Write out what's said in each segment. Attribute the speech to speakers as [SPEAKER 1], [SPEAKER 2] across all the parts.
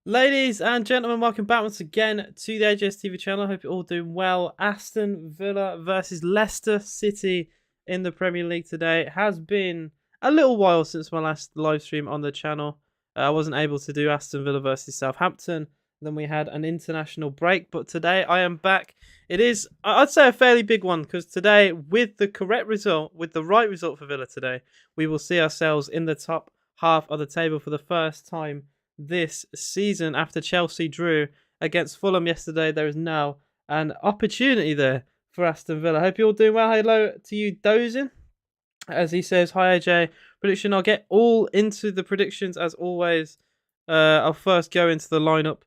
[SPEAKER 1] Ladies and gentlemen, welcome back once again to the AJS TV channel. I hope you're all doing well. Aston Villa versus Leicester City in the Premier League today. It has been a little while since my last live stream on the channel. I wasn't able to do Aston Villa versus Southampton. Then we had an international break, but today I am back. It is, I'd say, a fairly big one because today, with the correct result, with the right result for Villa today, we will see ourselves in the top half of the table for the first time this season. After Chelsea drew against Fulham yesterday, there is now an opportunity there for Aston Villa. Hope you're all doing well. Hello to you, Dozin. As he says, hi AJ. Prediction. I'll get all into the predictions as always. I'll first go into the lineup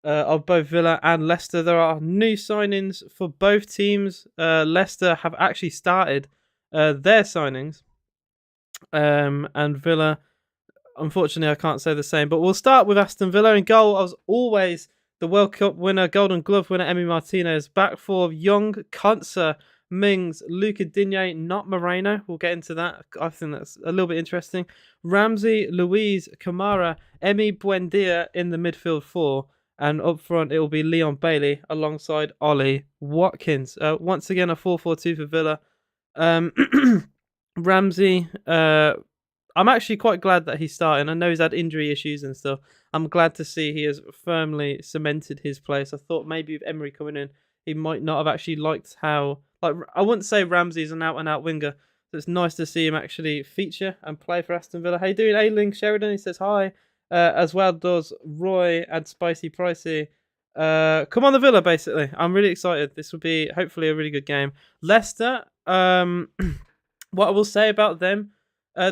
[SPEAKER 1] of both Villa and Leicester. There are new signings for both teams. Leicester have actually started their signings, and Villa, unfortunately, I can't say the same. But we'll start with Aston Villa. In goal, I was always the World Cup winner, Golden Glove winner, Emi Martinez. Back four, Young, Konsa, Mings, Luca Digne, not Moreno. We'll get into that. I think that's a little bit interesting. Ramsey, Louise, Kamara, Emi Buendia in the midfield four. And up front, it will be Leon Bailey alongside Ollie Watkins. Once again, a 4-4-2 for Villa. Ramsey, I'm actually quite glad that he's starting. I know he's had injury issues and stuff. I'm glad to see he has firmly cemented his place. I thought maybe with Emery coming in, he might not have actually liked how... Like, I wouldn't say Ramsey's an out-and-out winger, so it's nice to see him actually feature and play for Aston Villa. How you doing, Ailing Sheridan? He says hi. As well does Roy and Spicy Pricey. Come on the Villa, basically. I'm really excited. This will be, hopefully, a really good game. Leicester, what I will say about them...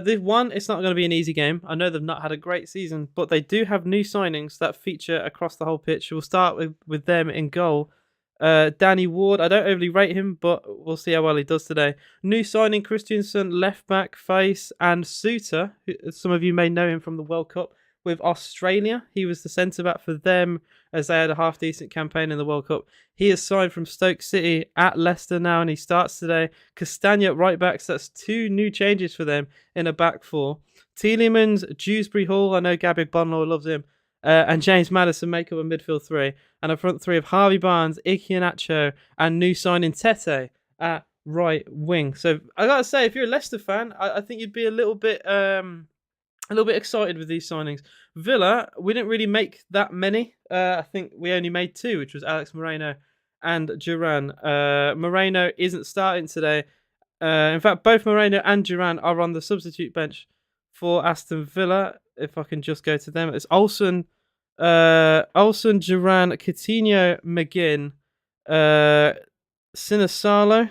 [SPEAKER 1] They've won. It's not going to be an easy game. I know they've not had a great season, but they do have new signings that feature across the whole pitch. We'll start with them in goal. Danny Ward, I don't overly rate him, but we'll see how well he does today. New signing, Christiansen, left back, Face, and Suter. Some of you may know him from the World Cup with Australia. He was the centre back for them as they had a half decent campaign in the World Cup. He is signed from Stoke City at Leicester now, and he starts today. Castagna at right back, so that's two new changes for them in a back four. Tielemans, Dewsbury Hall, I know Gabby Bonlaw loves him, and James Maddison make up a midfield three, and a front three of Harvey Barnes, Ike Iheanacho, and new signing Tete at right wing. So I gotta say, if you're a Leicester fan, I think you'd be a little bit excited with these signings. Villa, we didn't really make that many. I think we only made two, which was Alex Moreno and Duran. Moreno isn't starting today. In fact, both Moreno and Duran are on the substitute bench for Aston Villa. If I can just go to them, it's Olsen, Duran, Coutinho, McGinn, Sinisalo,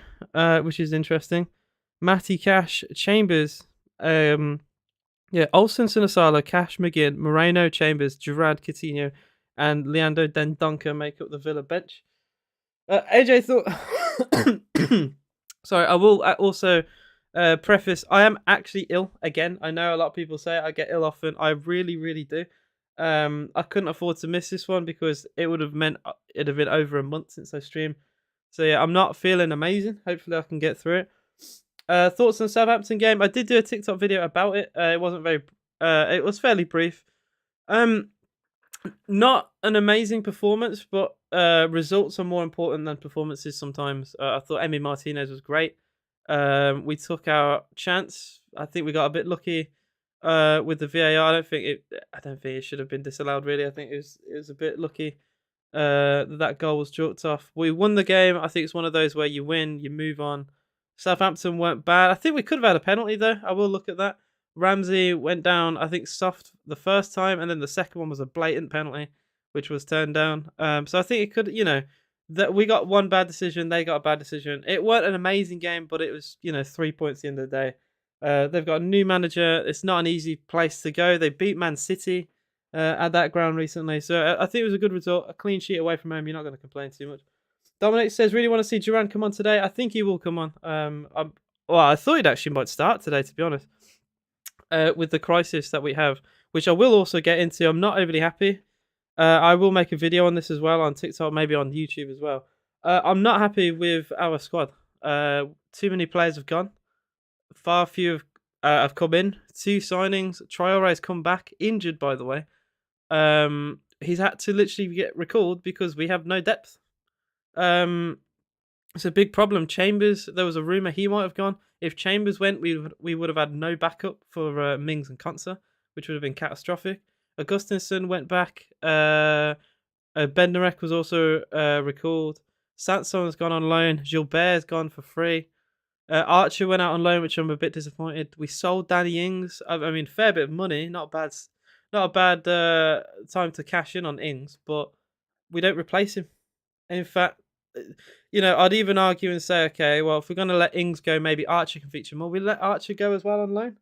[SPEAKER 1] which is interesting. Matty Cash, Chambers, Olsen, Sinisalo, Cash, McGinn, Moreno, Chambers, Gerard, Coutinho, and Leandro Dendoncker make up the Villa bench. AJ thought... Sorry, I will also preface, I am actually ill again. I know a lot of people say I get ill often. I really, really do. I couldn't afford to miss this one because it would have meant it'd have been over a month since I streamed. So yeah, I'm not feeling amazing. Hopefully I can get through it. Thoughts on Southampton game? I did do a TikTok video about it. It wasn't very... it was fairly brief. Not an amazing performance, but results are more important than performances sometimes. I thought Emi Martinez was great. We took our chance. I think we got a bit lucky with the VAR. I don't think it should have been disallowed. Really, I think it was a bit lucky that goal was chalked off. We won the game. I think it's one of those where you win, you move on. Southampton weren't bad. I think we could have had a penalty though. I will look at that. Ramsey went down, I think, soft the first time, and then the second one was a blatant penalty, which was turned down. So I think it could, that we got one bad decision, they got a bad decision. It weren't an amazing game, but it was, 3 points at the end of the day. They've got a new manager. It's not an easy place to go. They beat Man City at that ground recently. So I think it was a good result. A clean sheet away from home. You're not going to complain too much. Dominic says, really want to see Duran come on today. I think he will come on. I thought he'd actually might start today, to be honest. With the crisis that we have, which I will also get into. I'm not overly happy. I will make a video on this as well on TikTok, maybe on YouTube as well. I'm not happy with our squad. Too many players have gone. Far few have come in. Two signings. Traore's come back, injured by the way. he's had to literally get recalled because we have no depth. Um, it's a big problem. Chambers, there was a rumor he might have gone. If Chambers went, we would have had no backup for Mings and Konsa, which would have been catastrophic. Augustinsson went back. Bednarek was also recalled. Sanson has gone on loan. Gilbert's gone for free. Archer went out on loan, which I'm a bit disappointed. We sold Danny Ings. I mean, fair bit of money. Not a bad time to cash in on Ings, but we don't replace him. In fact, I'd even argue and say, okay, well, if we're going to let Ings go, maybe Archer can feature more. We let Archer go as well on loan.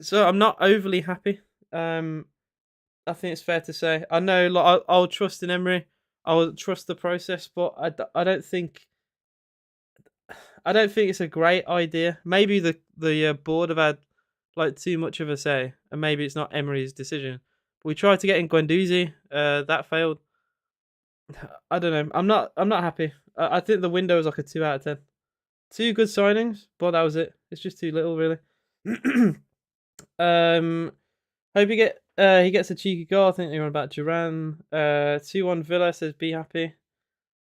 [SPEAKER 1] So I'm not overly happy. I think it's fair to say. I know, like, I'll trust in Emery. I'll trust the process, but I don't think it's a great idea. Maybe the board have had like too much of a say, and maybe it's not Emery's decision. We tried to get in Guendouzi, that failed. I don't know. I'm not happy. I think the window is like a 2 out of 10. 2 good signings, but that was it. It's just too little, really. Hope he gets a cheeky goal. I think they're on about Duran. 2-1 Villa says be happy.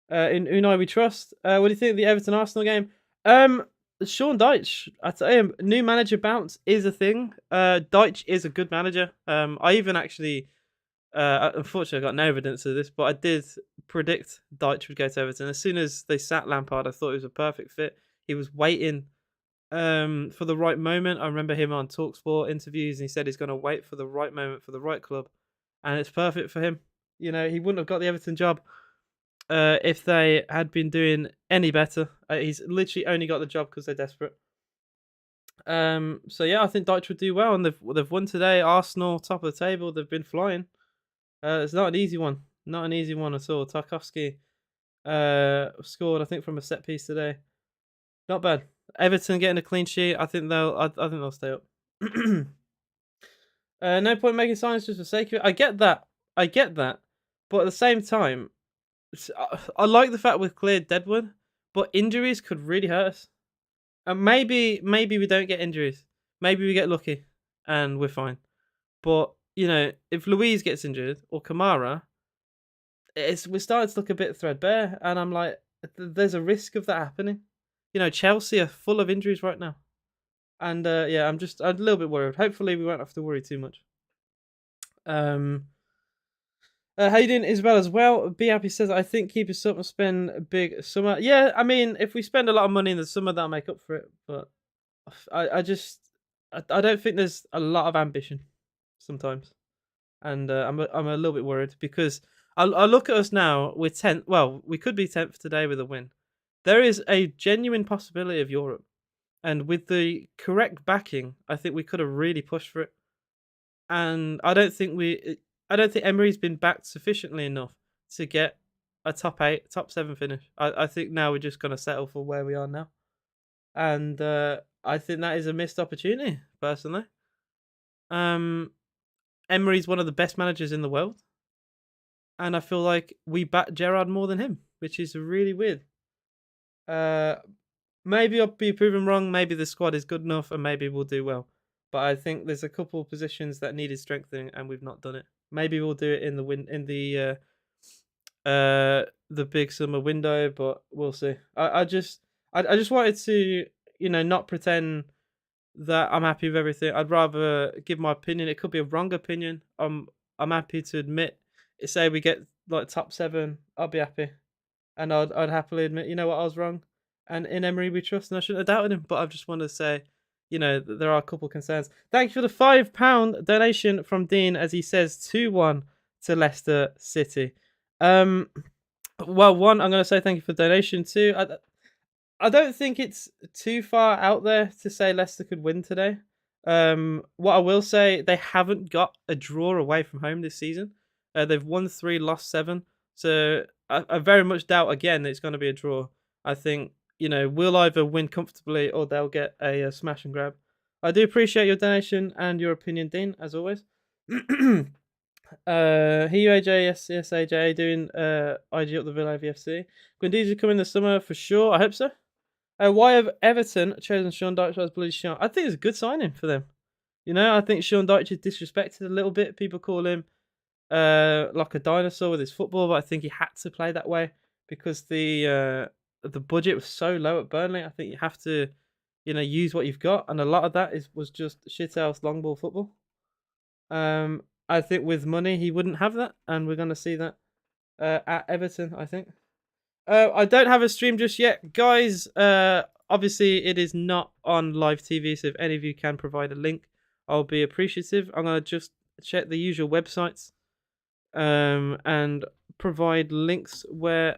[SPEAKER 1] In Unai we trust. What do you think of the Everton Arsenal game? Sean Dyche, I tell you, new manager bounce is a thing. Dyche is a good manager. I even actually, unfortunately, I got no evidence of this, but I did predict Dyche would go to Everton. As soon as they sat Lampard, I thought it was a perfect fit. He was waiting for the right moment. I remember him on TalkSport interviews, and he said he's going to wait for the right moment for the right club, and it's perfect for him. He wouldn't have got the Everton job if they had been doing any better. He's literally only got the job because they're desperate. So yeah, I think Dyche would do well, and they've won today. Arsenal top of the table. They've been flying. It's not an easy one. Not an easy one at all. Tarkowski scored, I think, from a set piece today. Not bad. Everton getting a clean sheet. I think they'll stay up. No point making signs just for sake of it. I get that. But at the same time, I like the fact we've cleared Deadwood, but injuries could really hurt us. And maybe we don't get injuries. Maybe we get lucky and we're fine. But if Louise gets injured or Kamara, we're starting to look a bit threadbare, and I'm like, there's a risk of that happening. Chelsea are full of injuries right now, and I'm a little bit worried. Hopefully, we won't have to worry too much. How you doing, Isabel, as well? Be Happy says, I think keep us up and spend a big summer. Yeah, I mean, if we spend a lot of money in the summer, that'll make up for it. But I don't think there's a lot of ambition sometimes, and I'm a little bit worried because I look at us now. We're 10th. Well, we could be 10th today with a win. There is a genuine possibility of Europe, and with the correct backing, I think we could have really pushed for it. And I don't think Emery's been backed sufficiently enough to get a top 8, top 7 finish. I think now we're just going to settle for where we are now. And I think that is a missed opportunity, personally. Emery's one of the best managers in the world. And I feel like we back Gerrard more than him, which is really weird. Maybe I'll be proven wrong. Maybe the squad is good enough and maybe we'll do well. But I think there's a couple of positions that needed strengthening and we've not done it. Maybe we'll do it in the big summer window, but we'll see. I just wanted to, not pretend that I'm happy with everything. I'd rather give my opinion. It could be a wrong opinion. I'm happy to admit. Say we get like top 7, I'll be happy, and I'd happily admit, I was wrong. And in Emery we trust, and I shouldn't have doubted him. But I just want to say, there are a couple of concerns. Thank you for the £5 donation from Dean, as he says 2-1 to Leicester City. Well, one, I'm going to say thank you for the donation. 2, I don't think it's too far out there to say Leicester could win today. What I will say, they haven't got a draw away from home this season. They've won 3, lost 7. So I very much doubt again that it's going to be a draw. I think we'll either win comfortably or they'll get a smash and grab. I do appreciate your donation and your opinion, Dean, as always. Here you AJ, yes, AJ, doing IG up the Villa VFC. Guendouzi coming this summer for sure. I hope so. Why have Everton chosen Sean Dyche as Bloody Sean? I think it's a good signing for them. I think Sean Dyche is disrespected a little bit. People call him like a dinosaur with his football, but I think he had to play that way because the budget was so low at Burnley. I think you have to, use what you've got, and a lot of that was just shit house long ball football. I think with money he wouldn't have that, and we're gonna see that at Everton, I think. I don't have a stream just yet, guys. Obviously it is not on live TV, so if any of you can provide a link, I'll be appreciative. I'm gonna just check the usual websites, and provide links when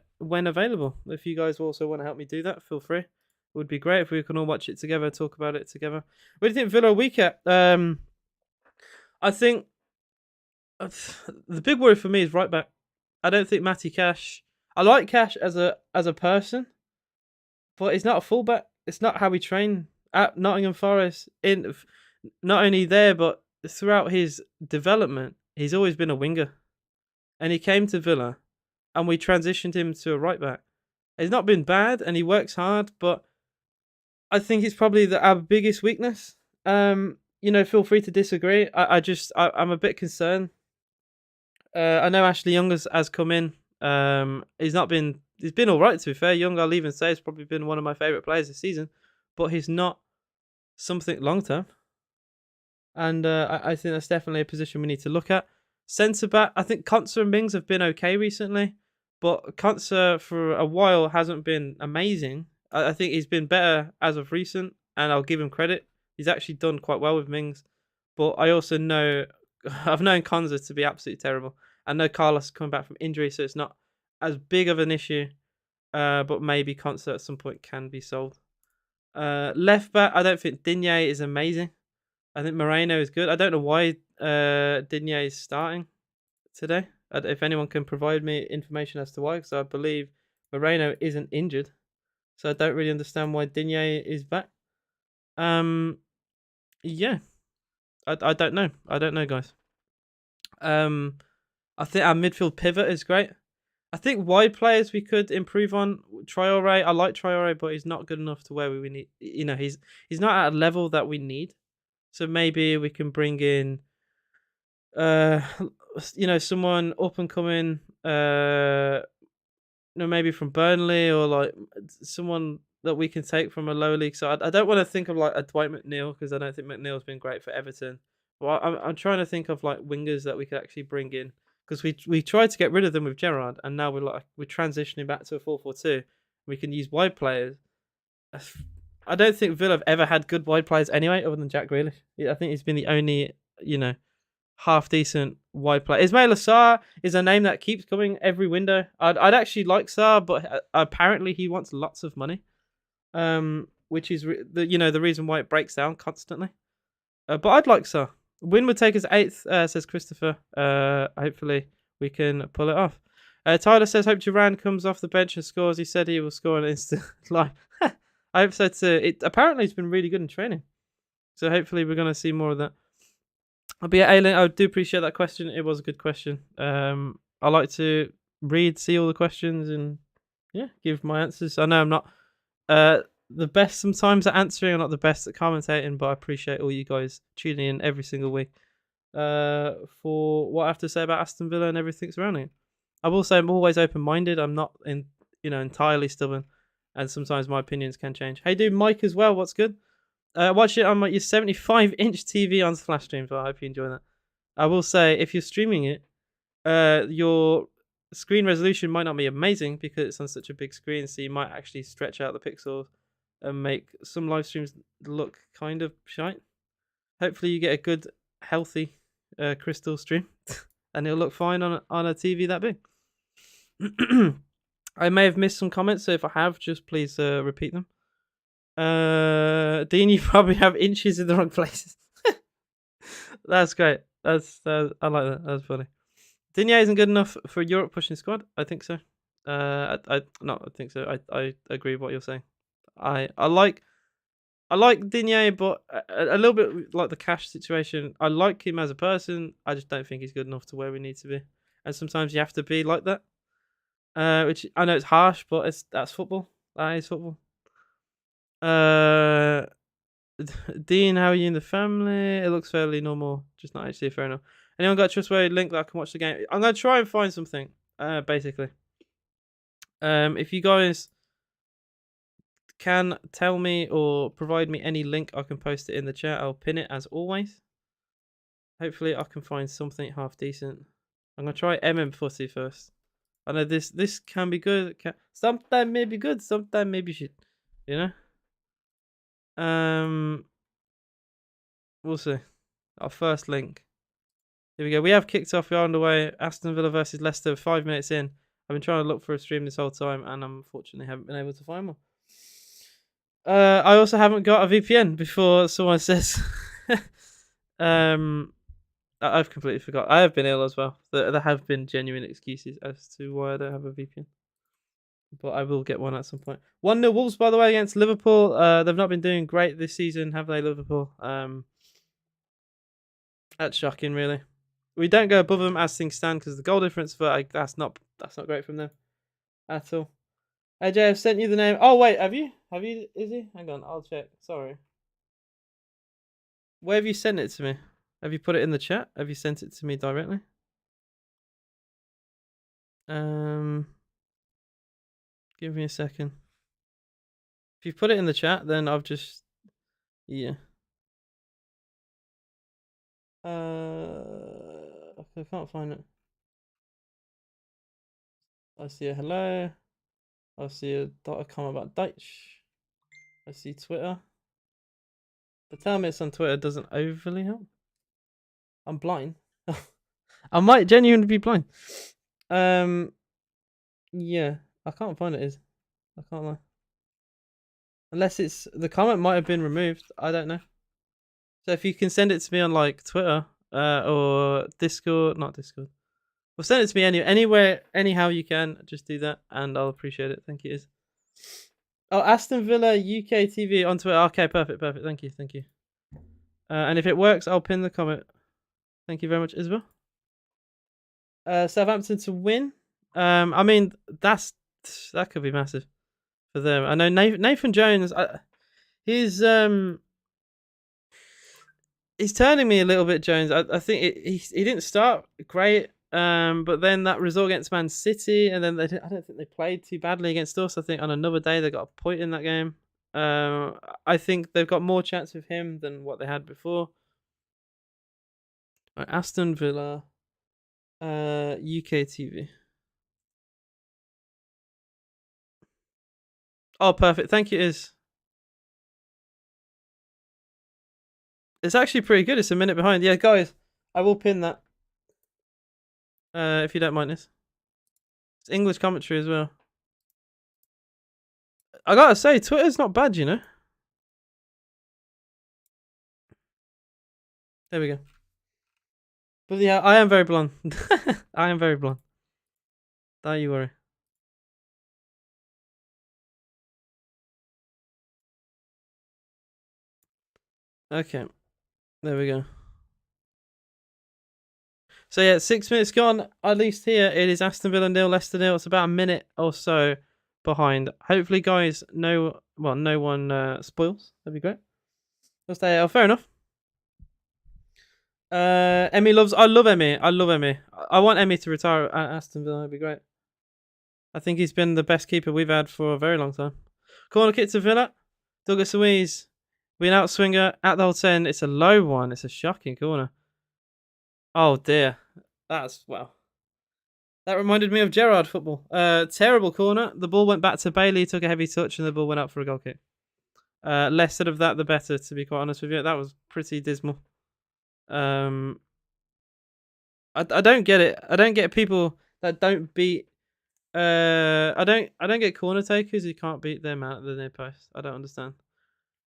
[SPEAKER 1] available. If you guys also want to help me do that, feel free. It would be great if we can all watch it together, talk about it together. What do you think Villa week at? I think the big worry for me is right back. I don't think Matty Cash. I like Cash as a person, but he's not a fullback. It's not how we train at Nottingham Forest. Not only there, but throughout his development, he's always been a winger, and he came to Villa, and we transitioned him to a right back. He's not been bad, and he works hard, but I think it's probably our biggest weakness. Feel free to disagree. I'm a bit concerned. I know Ashley Young has come in. He's been all right, to be fair. Young, I'll even say, has probably been one of my favourite players this season, but he's not something long term. And I think that's definitely a position we need to look at. Centre back, I think Konsa and Mings have been okay recently, but Konsa for a while hasn't been amazing. I think he's been better as of recent, and I'll give him credit. He's actually done quite well with Mings, but I also know I've known Konsa to be absolutely terrible. I know Carlos coming back from injury, so it's not as big of an issue, but maybe Konsa at some point can be solved. Left back, I don't think Digne is amazing. I think Moreno is good. I don't know why Digne is starting today. If anyone can provide me information as to why, because I believe Moreno isn't injured, so I don't really understand why Digne is back. Yeah, I don't know. I don't know, guys. I think our midfield pivot is great. I think wide players we could improve on. Traore, I like Traore, but he's not good enough to where we need. He's not at a level that we need. So maybe we can bring in, someone up and coming, maybe from Burnley, or like someone that we can take from a lower league side. I don't want to think of like a Dwight McNeil, because I don't think McNeil's been great for Everton. But I'm trying to think of like wingers that we could actually bring in, because we tried to get rid of them with Gerrard, and now we're transitioning back to a 4-4-2. We can use wide players. I don't think Villa have ever had good wide players anyway, other than Jack Grealish. I think he's been the only, half decent wide player. Ismail Sarr is a name that keeps coming every window. I'd actually like Sarr, but apparently he wants lots of money, which is the reason why it breaks down constantly. But I'd like Sarr. Win would take us 8th, says Christopher. Hopefully we can pull it off. Tyler says, hope Duran comes off the bench and scores. He said he will score an instant live. I hope so too. Apparently it's been really good in training, so hopefully we're going to see more of that. But yeah, Aileen, I do appreciate that question. It was a good question. I like to see all the questions, and give my answers. I know I'm not the best sometimes at answering. I'm not the best at commentating, but I appreciate all you guys tuning in every single week for what I have to say about Aston Villa and everything surrounding it. I will say I'm always open-minded. I'm not entirely stubborn, and sometimes my opinions can change. Hey, dude, Mike as well. What's good? Watch it on your 75-inch TV on Flash Stream, so I hope you enjoy that. I will say, if you're streaming it, your screen resolution might not be amazing because it's on such a big screen, so you might actually stretch out the pixels and make some live streams look kind of shite. Hopefully you get a good, healthy crystal stream, and it'll look fine on a TV that big. I may have missed some comments, so if I have, just please repeat them. Dean, you probably have inches in the wrong places. That's great. I like that. That's funny. Digne isn't good enough for Europe pushing squad. I think so. I think so. I agree with what you're saying. I like Digne, but a little bit like the Cash situation. I like him as a person. I just don't think he's good enough to where we need to be. And sometimes you have to be like that. Which I know it's harsh, but that's football. That is football. Dean, how are you in the family? It looks fairly normal, just not actually fair enough. Anyone got a trustworthy link that I can watch the game? I'm gonna try and find something. Basically, if you guys can tell me or provide me any link, I can post it in the chat. I'll pin it as always. Hopefully, I can find something half decent. I'm gonna try Footy first. I know this can be good. Sometimes may be good. Sometimes maybe shit. You know. We'll see. Our first link. Here we go. We have kicked off. We are underway. Aston Villa versus Leicester. 5 minutes in. I've been trying to look for a stream this whole time, and unfortunately haven't been able to find one. I also haven't got a VPN before someone says. I've completely forgot. I have been ill as well. There have been genuine excuses as to why I don't have a VPN. But I will get one at some point. 1-0 Wolves, by the way, against Liverpool. They've not been doing great this season, have they, Liverpool? That's shocking, really. We don't go above them as things stand because the goal difference, but that's not great from them at all. AJ, I've sent you the name. Oh wait, have you? Is he? Hang on, I'll check. Sorry. Where have you sent it to me? Have you put it in the chat? Have you sent it to me directly? Give me a second. If you put it in the chat, then I've just I can't find it. I see a hello. I see a comment about Dutch. I see Twitter. But tell me it's on Twitter doesn't overly help. I'm blind. I might genuinely be blind. Yeah, I can't find it. I can't lie. Unless it's the comment might have been removed. I don't know. So if you can send it to me on like Twitter or Discord, not Discord. Well, send it to me anywhere, anyhow you can. Just do that, and I'll appreciate it. Thank you. Oh, Aston Villa UK TV on Twitter. Okay, perfect. Thank you. And if it works, I'll pin the comment. Thank you very much, Isabel. Southampton to win. I mean that could be massive for them. I know Nathan Jones. He's turning me a little bit, Jones. I think he didn't start great. But then that result against Man City, and then I don't think they played too badly against us. I think on another day they got a point in that game. I think they've got more chance with him than what they had before. Right, Aston Villa, UK TV. Oh, perfect. Thank you, It's actually pretty good. It's a minute behind. Yeah, guys, I will pin that. If you don't mind this. It's English commentary as well. I gotta say, Twitter's not bad, you know. There we go. But yeah, I am very blonde. I am very blonde. Don't you worry. Okay. There we go. So yeah, 6 minutes gone. At least here it is Aston Villa 0, Leicester 0. It's about a minute or so behind. Hopefully, guys, no one spoils. That'd be great. We'll stay. Oh, fair enough. Emmy loves. I love Emmy. I want Emmy to retire at Aston Villa. That'd be great. I think he's been the best keeper we've had for a very long time. Corner kick to Villa. Douglas Luiz. We an outswinger at the whole 10. It's a low one. It's a shocking corner. Oh dear. That's well. That reminded me of Gerrard football. Terrible corner. The ball went back to Bailey, took a heavy touch, and the ball went up for a goal kick. Less said of that, the better, to be quite honest with you. That was pretty dismal. I don't get it. I don't get people that don't beat. I don't get corner takers who can't beat them out of the near post. I don't understand.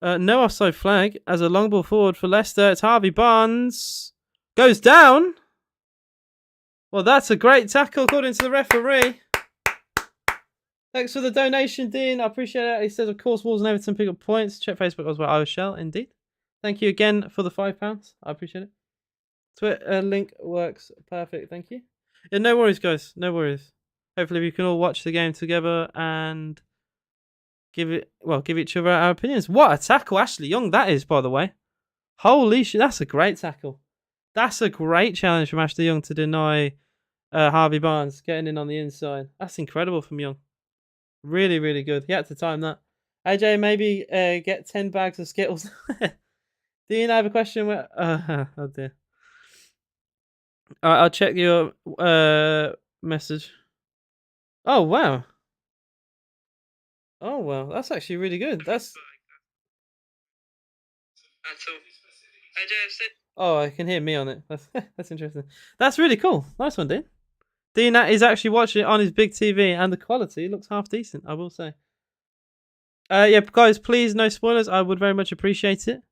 [SPEAKER 1] No offside flag as a long ball forward for Leicester. It's Harvey Barnes. Goes down. Well, that's a great tackle according to the referee. Thanks for the donation, Dean. I appreciate it. He says, of course, Wolves and Everton pick up points. Check Facebook as well. I shall, indeed. Thank you again for the £5. I appreciate it. Twitter link works perfect. Thank you. Yeah, no worries, guys. No worries. Hopefully we can all watch the game together and give each other our opinions. What a tackle, Ashley Young, that is, by the way. Holy shit, that's a great tackle. That's a great challenge from Ashley Young to deny Harvey Barnes getting in on the inside. That's incredible from Young. Really, really good. He had to time that. AJ, maybe get 10 bags of Skittles. Do you have a question? Oh dear. All right, I'll check your message. Oh wow. Oh well, that's actually really good. That's. Oh, I can hear me on it. That's interesting. That's really cool. Nice one, Dean. Dean is actually watching it on his big TV, and the quality looks half decent, I will say. Yeah, guys, please no spoilers. I would very much appreciate it.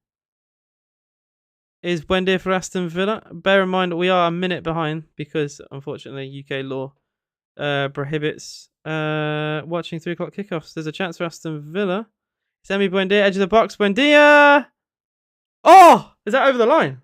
[SPEAKER 1] Is Buendia for Aston Villa? Bear in mind we are a minute behind because unfortunately UK law prohibits watching 3 o'clock kickoffs. There's a chance for Aston Villa. Semi Buendia, edge of the box. Buendia. Oh, is that over the line?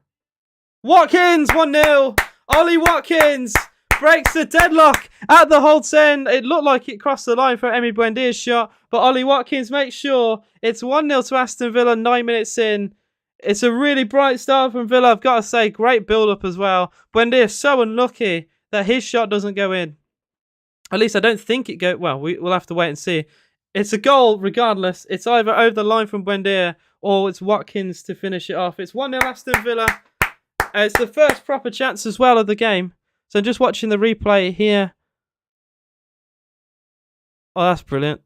[SPEAKER 1] Watkins 1-0. Ollie Watkins breaks the deadlock at the Holt's end. It looked like it crossed the line for Emi Buendia's shot, but Ollie Watkins makes sure it's 1-0 to Aston Villa 9 minutes in. It's a really bright start from Villa. I've got to say, great build-up as well. Buendia is so unlucky that his shot doesn't go in. At least I don't think it goes. Well, we'll have to wait and see. It's a goal regardless. It's either over the line from Buendia or it's Watkins to finish it off. It's 1-0 Aston Villa. It's the first proper chance as well of the game. So I'm just watching the replay here. Oh, that's brilliant.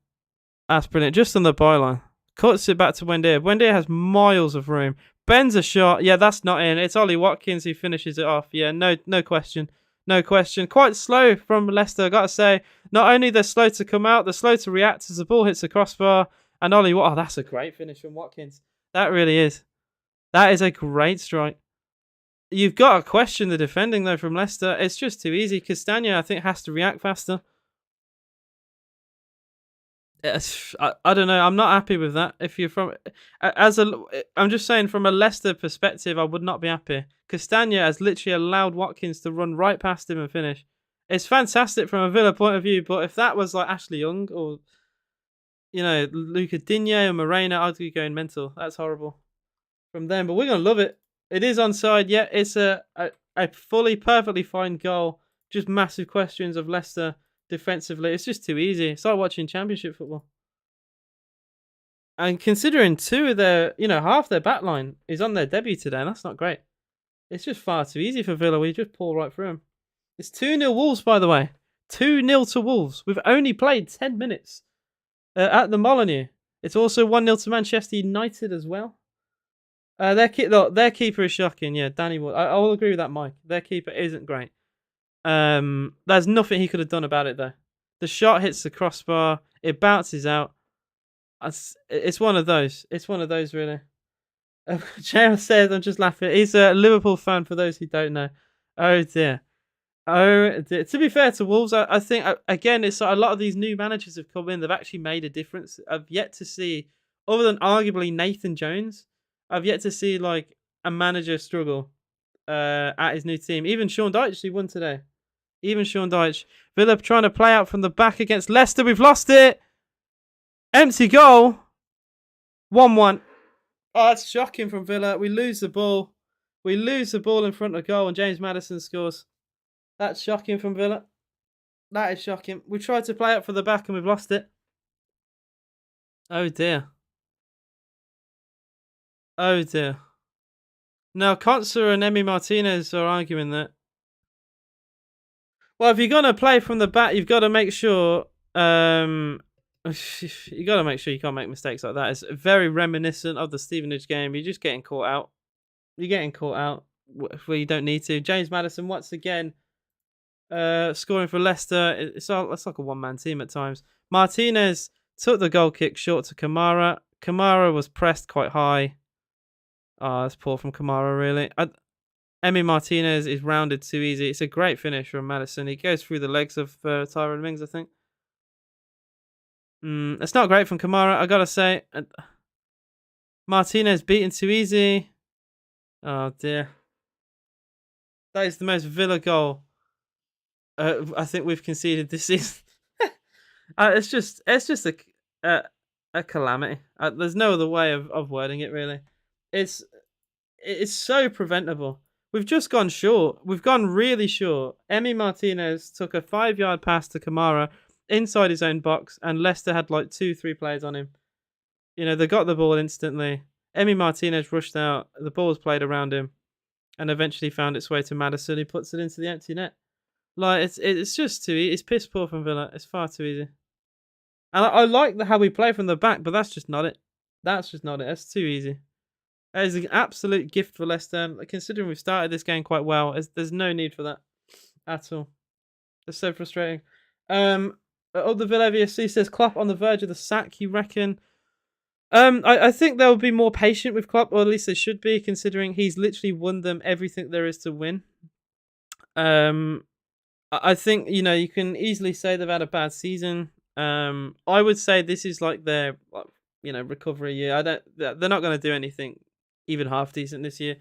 [SPEAKER 1] That's brilliant. Just on the byline. Cuts it back to Buendia. Buendia has miles of room. Bends a shot. Yeah, that's not in. It's Ollie Watkins who finishes it off. Yeah, no question. No question. Quite slow from Leicester, I got to say. Not only they're slow to come out, they're slow to react as the ball hits the crossbar. And Ollie, oh, that's a great finish from Watkins. That really is. That is a great strike. You've got to question the defending, though, from Leicester. It's just too easy. Castagna, I think, has to react faster. I don't know. I'm not happy with that. If you're I'm just saying from a Leicester perspective, I would not be happy. Castagna has literally allowed Watkins to run right past him and finish. It's fantastic from a Villa point of view, but if that was like Ashley Young or Luca Digne or Moreno, I'd be going mental. That's horrible from them. But we're gonna love it. It is onside. Yeah, it's a fully perfectly fine goal. Just massive questions of Leicester. Defensively, it's just too easy. It's like watching Championship football. And considering half their back line is on their debut today, and that's not great. It's just far too easy for Villa. We just pull right through them. It's 2-0 Wolves, by the way. 2-0 to Wolves. We've only played 10 minutes at the Molineux. It's also 1-0 to Manchester United as well. Their keeper is shocking. Yeah, Danny Wood. I will agree with that, Mike. Their keeper isn't great. There's nothing he could have done about it though. The shot hits the crossbar, it bounces out. It's one of those. It's one of those really. JL says, I'm just laughing. He's a Liverpool fan for those who don't know. Oh dear. Oh dear. To be fair to Wolves, I think again it's a lot of these new managers have come in. They've actually made a difference. I've yet to see, other than arguably Nathan Jones, I've yet to see like a manager struggle at his new team. Even Sean Dyche, who won today. Even Sean Dyche. Villa trying to play out from the back against Leicester. We've lost it. Empty goal. 1-1. Oh, that's shocking from Villa. We lose the ball. We lose the ball in front of goal and James Maddison scores. That's shocking from Villa. That is shocking. We tried to play out for the back and we've lost it. Oh dear. Oh dear. Now, Konsa and Emi Martinez are arguing that. Well, if you're gonna play from the back, you've got to make sure. You got to make sure you can't make mistakes like that. It's very reminiscent of the Stevenage game. You're just getting caught out. You're getting caught out where you don't need to. James Maddison once again scoring for Leicester. It's like a one-man team at times. Martinez took the goal kick short to Kamara. Kamara was pressed quite high. Oh, that's poor from Kamara, really. Emi Martinez is rounded too easy. It's a great finish from Maddison. He goes through the legs of Tyrone Mings, I think. It's not great from Kamara, I gotta say. Martinez beaten too easy. Oh dear. That is the most Villa goal I think we've conceded this season. It's just a calamity. There's no other way of wording it, really. It's so preventable. We've just gone short. We've gone really short. Emi Martinez took a 5-yard pass to Kamara inside his own box, and Leicester had like 2, 3 players on him. You know, they got the ball instantly. Emi Martinez rushed out. The ball was played around him, and eventually found its way to Maddison. He puts it into the empty net. Like it's just too easy. It's piss poor from Villa. It's far too easy. And I like how we play from the back, but that's just not it. That's just not it. That's too easy. That is an absolute gift for Leicester. Considering we've started this game quite well, there's no need for that at all. It's so frustrating. The Villa VSC says Klopp on the verge of the sack. You reckon? I think they'll be more patient with Klopp, or at least they should be, considering he's literally won them everything there is to win. I think you can easily say they've had a bad season. I would say this is like their recovery year. They're not going to do anything even half decent this year.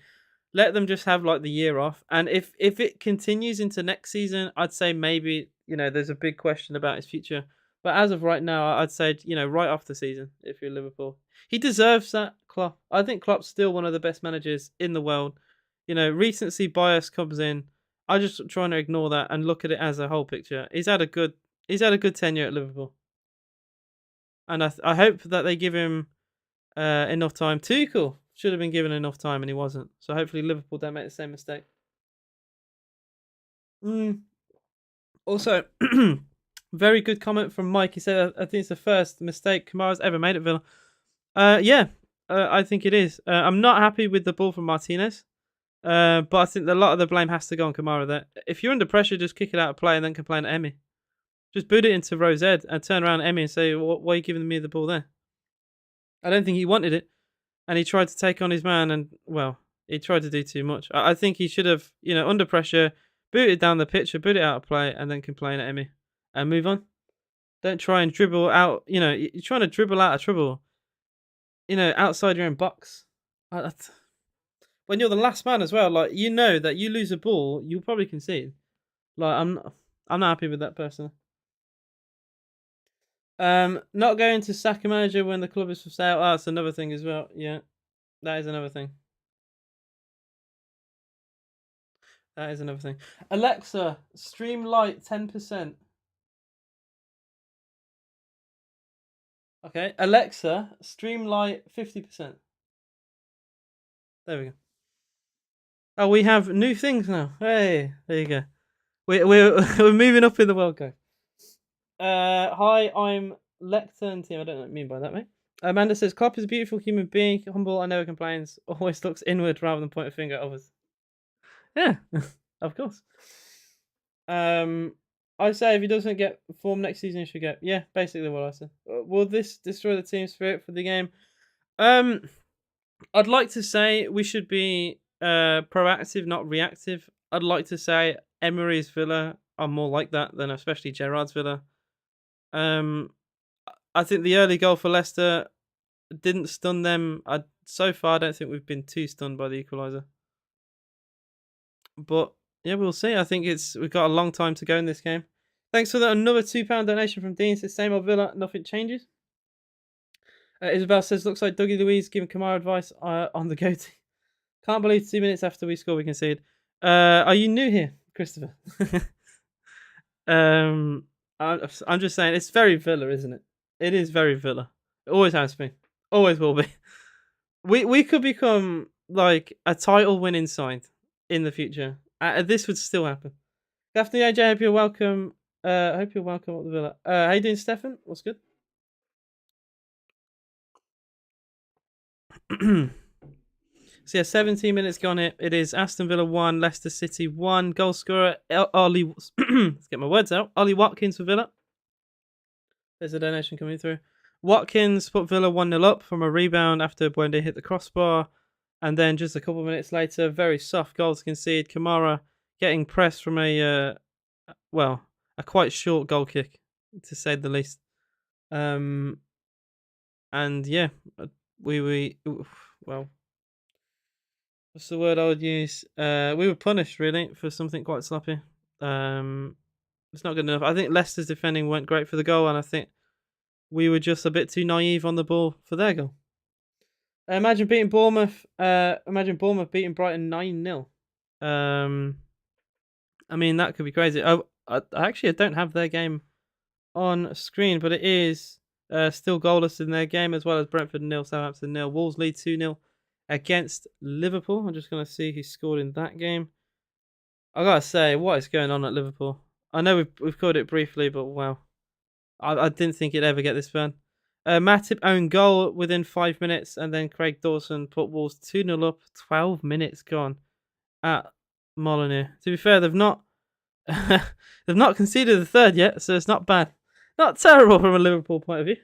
[SPEAKER 1] Let them just have like the year off, and if it continues into next season, I'd say maybe there's a big question about his future. But as of right now, I'd say right off the season if you're Liverpool, he deserves that. Klopp, I think Klopp's still one of the best managers in the world. Recency bias comes in. I just trying to ignore that and look at it as a whole picture. He's had a good tenure at Liverpool, and I hope that they give him enough time. Tuchel should have been given enough time, and he wasn't. So hopefully Liverpool don't make the same mistake. Also, very good comment from Mike. He said, "I think it's the first mistake Kamara's ever made at Villa." Yeah, I think it is. I'm not happy with the ball from Martinez. But I think a lot of the blame has to go on Kamara there. If you're under pressure, just kick it out of play and then complain to Emi. Just boot it into Rose Ed and turn around Emi and say, why are you giving me the ball there? I don't think he wanted it. And he tried to take on his man and, well, he tried to do too much. I think he should have, under pressure, boot it down the pitch or boot it out of play and then complain at Emi and move on. Don't try and dribble out, you're trying to dribble out of trouble, outside your own box. When you're the last man as well, like that you lose a ball, you'll probably concede. Like I'm not happy with that person. Not going to sack a manager when the club is for sale. Oh, that's another thing as well. Yeah, that is another thing. That is another thing. Alexa, stream light 10%. Okay, Alexa, stream light 50%. There we go. Oh, we have new things now. Hey, there you go. We're we're moving up in the world, guys. Hi, I'm Lecton team. I don't know what I mean by that, mate. Amanda says Klopp is a beautiful human being, humble and never complains. Always looks inward rather than point a finger at others. Yeah, of course. I say if he doesn't get form next season, he should go. Yeah, basically what I said. Will this destroy the team spirit for the game? I'd like to say we should be proactive, not reactive. I'd like to say Emery's Villa are more like that than especially Gerrard's Villa. I think the early goal for Leicester didn't stun them. So far, I don't think we've been too stunned by the equaliser. But yeah, we'll see. I think we've got a long time to go in this game. Thanks for that. Another £2 donation from Dean. Says same old Villa, nothing changes. Isabel says looks like Dougie Luiz giving Kamara advice on the goatee. Can't believe 2 minutes after we score we concede. Are you new here, Christopher? I'm just saying it's very Villa, isn't it? It is very Villa. It always has been. Always will be. We could become like a title winning side in the future. This would still happen. Daphne AJ, hope you're welcome. Hope you're welcome at the Villa. How you doing, Stefan? What's good? So yeah, 17 minutes gone. It is Aston Villa 1, Leicester City 1. Goal scorer Ollie. Let's get my words out. Ollie Watkins for Villa. There's a donation coming through. Watkins put Villa 1-0 up from a rebound after Buendia hit the crossbar. And then just a couple of minutes later, very soft goal to concede. Kamara getting pressed from a quite short goal kick, to say the least. And yeah, well, what's the word I would use? We were punished really for something quite sloppy. It's not good enough. I think Leicester's defending went great for the goal, and I think we were just a bit too naive on the ball for their goal. Imagine beating Bournemouth. Imagine Bournemouth beating Brighton 9-0. Um, I mean that could be crazy. I don't have their game on screen, but it is still goalless in their game, as well as Brentford nil, Southampton nil. Wolves lead 2-0 against Liverpool. I'm just gonna see who scored in that game. I gotta say, what is going on at Liverpool? I know we've covered it briefly, but wow, I didn't think it'd ever get this bad. Matip own goal within 5 minutes, and then Craig Dawson put Wolves 2-0 up. 12 minutes gone at Molineux. To be fair, they've not they've not conceded the third yet, so it's not bad. Not terrible from a Liverpool point of view.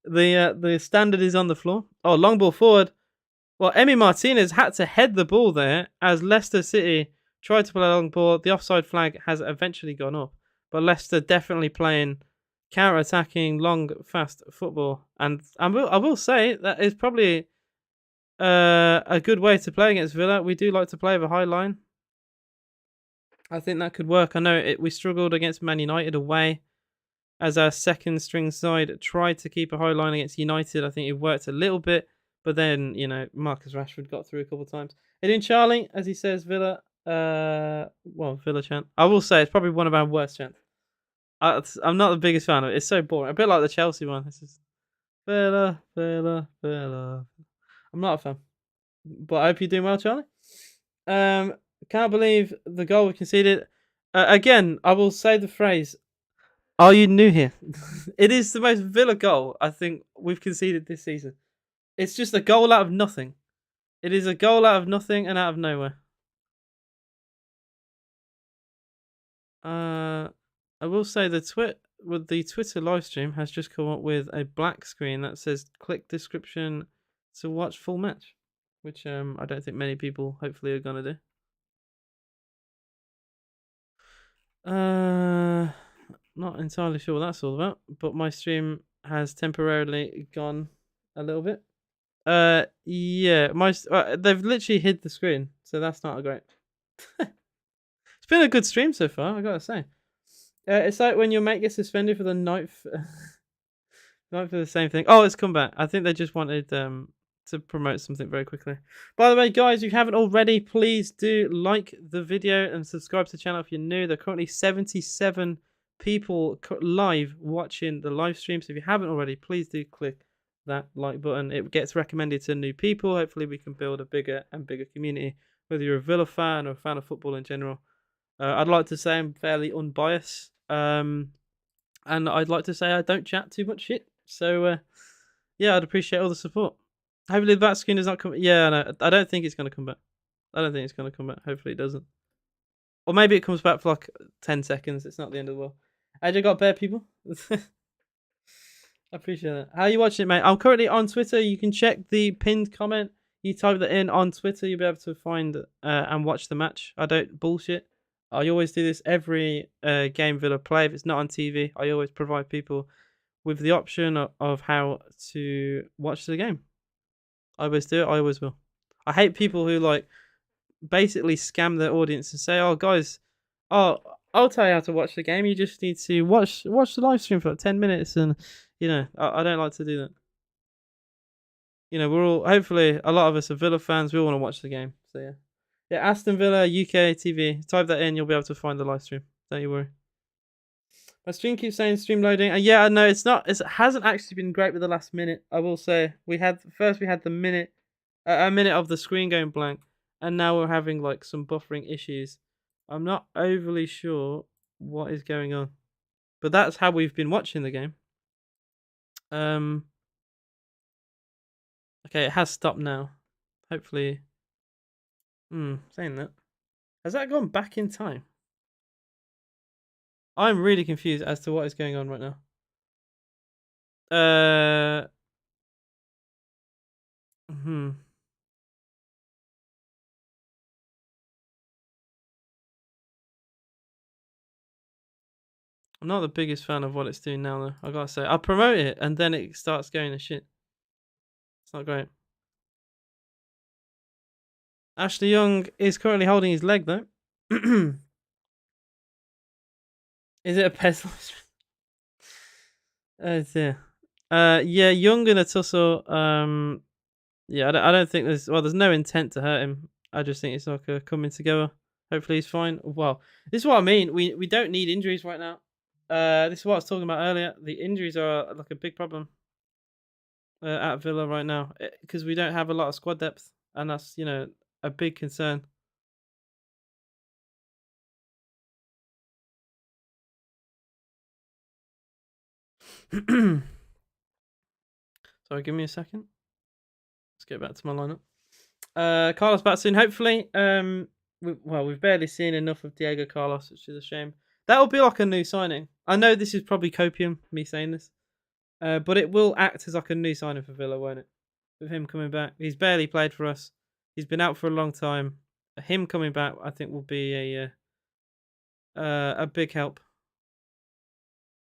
[SPEAKER 1] The standard is on the floor. Oh, long ball forward. Well, Emi Martinez had to head the ball there as Leicester City tried to play a long ball. The offside flag has eventually gone up, but Leicester definitely playing counter-attacking, long, fast football. And I will say that is probably a good way to play against Villa. We do like to play with a high line. I think that could work. I know we struggled against Man United away as our second string side tried to keep a high line against United. I think it worked a little bit, but then, Marcus Rashford got through a couple of times. And in Charlie, as he says, Villa, Villa chant. I will say it's probably one of our worst chants. I'm not the biggest fan of it. It's so boring. A bit like the Chelsea one. It's just Villa, Villa, Villa. I'm not a fan. But I hope you're doing well, Charlie. Can't believe the goal we conceded. Again, I will say the phrase, are you new here? It is the most Villa goal I think we've conceded this season. It's just a goal out of nothing. It is a goal out of nothing and out of nowhere. I will say the Twitter live stream has just come up with a black screen that says click description to watch full match, which I don't think many people hopefully are gonna do. Not entirely sure what that's all about, but my stream has temporarily gone a little bit. Yeah, they've literally hid the screen, so that's not a great. It's been a good stream so far, I gotta say. It's like when your mate gets suspended for the ninth, not for the same thing. Oh, it's come back. I think they just wanted to promote something very quickly. By the way, guys, if you haven't already, please do like the video and subscribe to the channel if you're new. There are currently 77 people live watching the live stream. So if you haven't already, please do click that like button. It gets recommended to new people. Hopefully we can build a bigger and bigger community, whether you're a Villa fan or a fan of football in general. I'd like to say I'm fairly unbiased. And I'd like to say I don't chat too much shit. So yeah, I'd appreciate all the support. Hopefully the back screen does not come. Yeah, no, I don't think it's going to come back. I don't think it's going to come back. Hopefully it doesn't. Or maybe it comes back for like 10 seconds. It's not the end of the world. AJ got bare people. I appreciate that. How are you watching it, mate? I'm currently on Twitter. You can check the pinned comment. You type that in on Twitter, you'll be able to find and watch the match. I don't bullshit. I always do this every game Villa play. If it's not on TV, I always provide people with the option of how to watch the game. I always do it. I always will. I hate people who like basically scam their audience and say, "Oh, guys, I'll tell you how to watch the game. You just need to watch the live stream for like 10 minutes." And I don't like to do that. We're all hopefully a lot of us are Villa fans. We all want to watch the game. So yeah, Aston Villa UK TV. Type that in, you'll be able to find the live stream. Don't you worry. My stream keeps saying stream loading. Yeah, no, it's not. It hasn't actually been great with the last minute. I will say we had the minute, a minute of the screen going blank, and now we're having like some buffering issues. I'm not overly sure what is going on, but that's how we've been watching the game. Okay, it has stopped now. Hopefully. Saying that. Has that gone back in time? I'm really confused as to what is going on right now. I'm not the biggest fan of what it's doing now, though. I gotta say, I promote it and then it starts going to shit. It's not great. Ashley Young is currently holding his leg, though. Is it a pestle? Yeah. Yeah, Young in a tussle. Yeah, I don't think there's no intent to hurt him. I just think it's like a coming together. Hopefully he's fine. Well, this is what I mean. We don't need injuries right now. This is what I was talking about earlier. The injuries are like a big problem at Villa right now because we don't have a lot of squad depth, and that's a big concern. Sorry, give me a second. Let's get back to my lineup. Carlos back soon, hopefully. We've barely seen enough of Diego Carlos, which is a shame. That'll be like a new signing. I know this is probably copium, me saying this, but it will act as like a new signing for Villa, won't it? With him coming back, he's barely played for us. He's been out for a long time. Him coming back, I think, will be a big help.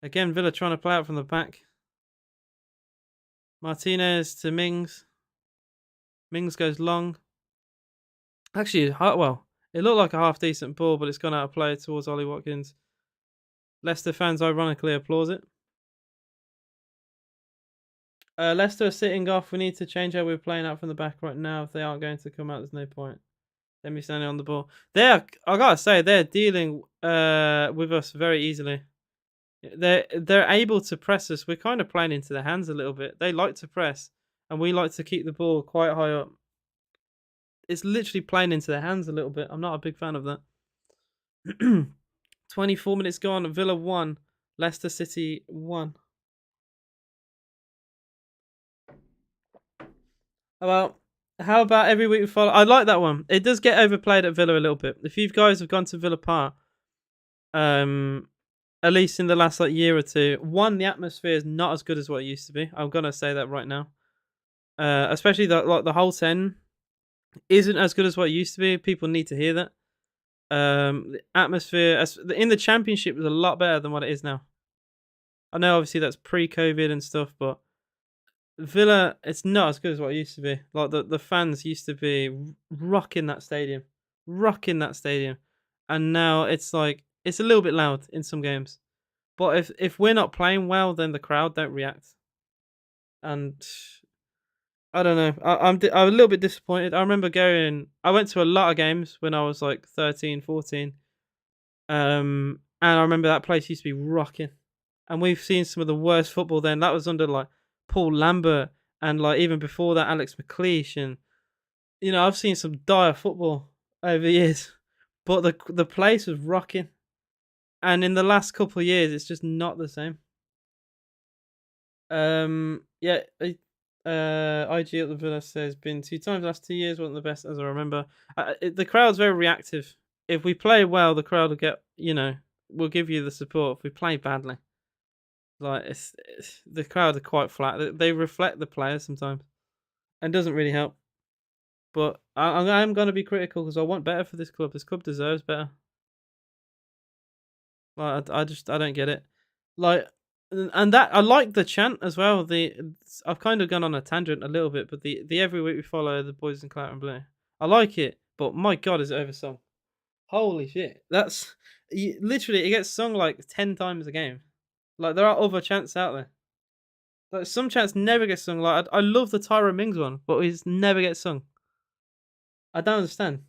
[SPEAKER 1] Again, Villa trying to play out from the back. Martinez to Mings. Mings goes long. Actually, well, it looked like a half decent ball, but it's gone out of play towards Ollie Watkins. Leicester fans ironically applause it. Leicester are sitting off. We need to change how we're playing out from the back right now. If they aren't going to come out, there's no point. Let me standing on the ball. I gotta say, they're dealing with us very easily. They're able to press us. We're kind of playing into their hands a little bit. They like to press, and we like to keep the ball quite high up. It's literally playing into their hands a little bit. I'm not a big fan of that. 24 minutes gone. Villa 1. Leicester City 1. How about every week we follow? I like that one. It does get overplayed at Villa a little bit. If you guys have gone to Villa Park, at least in the last year or two, the atmosphere is not as good as what it used to be. I'm gonna say that right now. Especially the whole 10 isn't as good as what it used to be. People need to hear that. The atmosphere in the Championship was a lot better than what it is now. I know obviously that's pre-COVID and stuff, but Villa, it's not as good as what it used to be. Like the fans used to be rocking that stadium, and now it's like it's a little bit loud in some games. But if we're not playing well, then the crowd don't react, and I don't know. I'm a little bit disappointed. I remember I went to a lot of games when I was like 13, 14. And I remember that place used to be rocking. And we've seen some of the worst football then. That was under like Paul Lambert and like even before that Alex McLeish, and I've seen some dire football over the years. But the place was rocking. And in the last couple of years it's just not the same. IG at the Villa says been 2 times the last 2 years, wasn't the best as I remember. The crowd's very reactive. If we play well, the crowd will get will give you the support. If we play badly, like the crowd are quite flat. They reflect the players sometimes, and doesn't really help. But I'm going to be critical because I want better for this club. This club deserves better. Like I don't get it. Like. And that I like the chant as well. I've kind of gone on a tangent a little bit, but the every week we follow the boys in Claret and Blue. I like it, but my God, is it oversung? Holy shit! That's literally it gets sung like 10 times a game. Like there are other chants out there. Like some chants never get sung. Like I love the Tyra Mings one, but it never gets sung. I don't understand.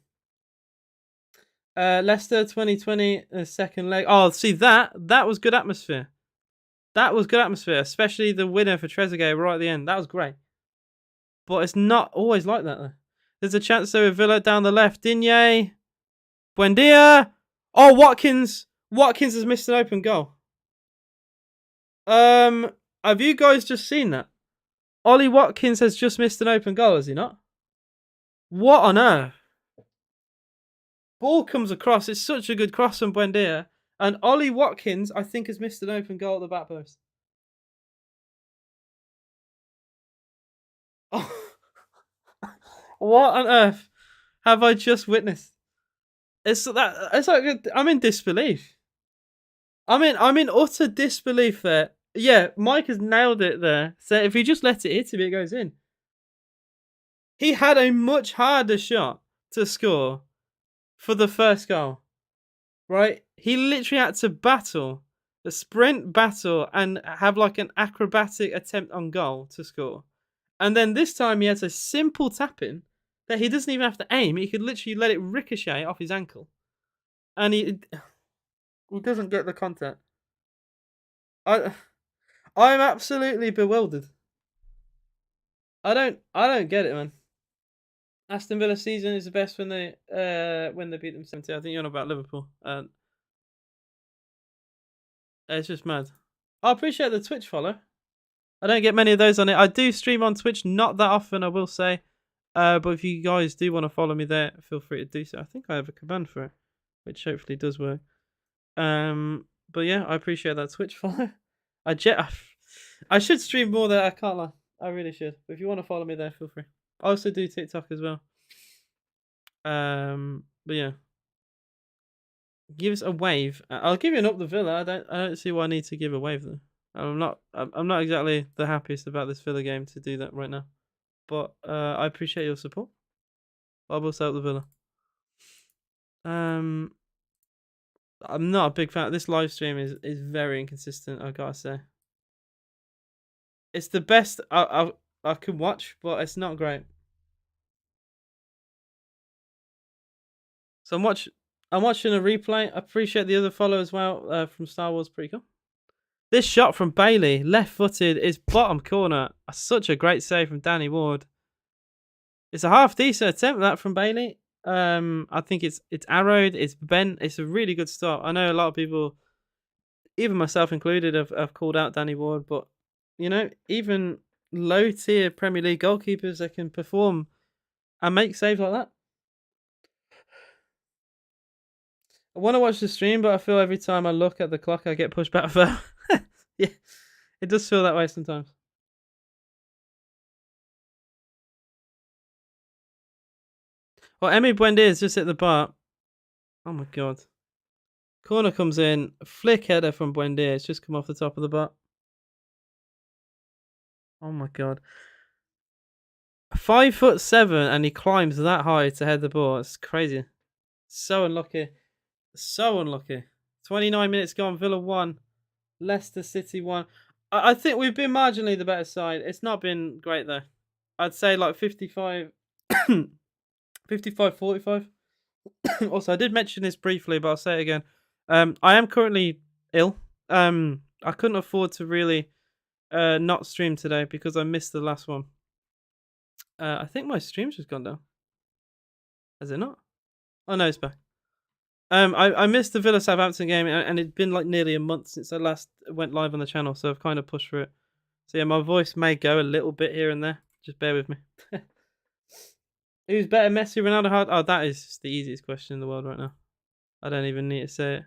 [SPEAKER 1] Leicester 2020 second leg. Oh, see that was good atmosphere. That was good atmosphere, especially the winner for Trezeguet right at the end. That was great. But it's not always like that, though. There's a chance there with Villa down the left. Digne. Buendia. Oh, Watkins. Watkins has missed an open goal. Have you guys just seen that? Ollie Watkins has just missed an open goal, has he not? What on earth? Ball comes across. It's such a good cross from Buendia. And Ollie Watkins, I think, has missed an open goal at the back post. Oh. What on earth have I just witnessed? It's like I'm in disbelief. I'm in utter disbelief there. Yeah, Mike has nailed it there. So if he just let it hit him, it goes in. He had a much harder shot to score for the first goal. Right? He literally had to the sprint battle, and have like an acrobatic attempt on goal to score. And then this time he has a simple tap in that he doesn't even have to aim. He could literally let it ricochet off his ankle, and he doesn't get the contact. I I'm absolutely bewildered. I don't get it, man. Aston Villa season is the best when they beat them 70. I think you're on about Liverpool, and it's just mad. I appreciate the Twitch follow. I don't get many of those on it. I do stream on Twitch, not that often, I will say. But if you guys do want to follow me there, feel free to do so. I think I have a command for it, which hopefully does work. But yeah, I appreciate that Twitch follow. I should stream more there. I can't lie. I really should. But if you want to follow me there, feel free. I also do TikTok as well. But yeah, give us a wave. I'll give you an up the Villa. I don't see why I need to give a wave though. I'm not exactly the happiest about this Villa game to do that right now. But I appreciate your support. I will sell the Villa. I'm not a big fan. This live stream is very inconsistent, I gotta say. It's the best I can watch, but it's not great. So I'm watching a replay. I appreciate the other follow as well from Star Wars. Pretty cool. This shot from Bailey, left-footed, is bottom corner. Such a great save from Danny Ward. It's a half decent attempt that from Bailey. I think it's arrowed, it's bent. It's a really good start. I know a lot of people, even myself included, have called out Danny Ward, but you know, even low-tier Premier League goalkeepers that can perform and make saves like that. I want to watch the stream, but I feel every time I look at the clock, I get pushed back further. Yeah, it does feel that way sometimes. Well, Emi Buendia is just at the bar. Oh my god. Corner comes in, flick header from Buendia. It's just come off the top of the bar. Oh my god. 5'7" and he climbs that high to head the ball. It's crazy. So unlucky. So unlucky. 29 minutes gone. Villa 1. Leicester City 1. I think we've been marginally the better side. It's not been great though. I'd say like 55 45. Also, I did mention this briefly, but I'll say it again. I am currently ill. I couldn't afford to really not stream today because I missed the last one. I think my stream's just gone down. Has it not? Oh no, it's back. I missed the Villa Southampton game, and it'd been like nearly a month since I last went live on the channel, so I've kind of pushed for it. So yeah, my voice may go a little bit here and there. Just bear with me. Who's better, Messi, Ronaldo, Hard? Oh, that is just the easiest question in the world right now. I don't even need to say it.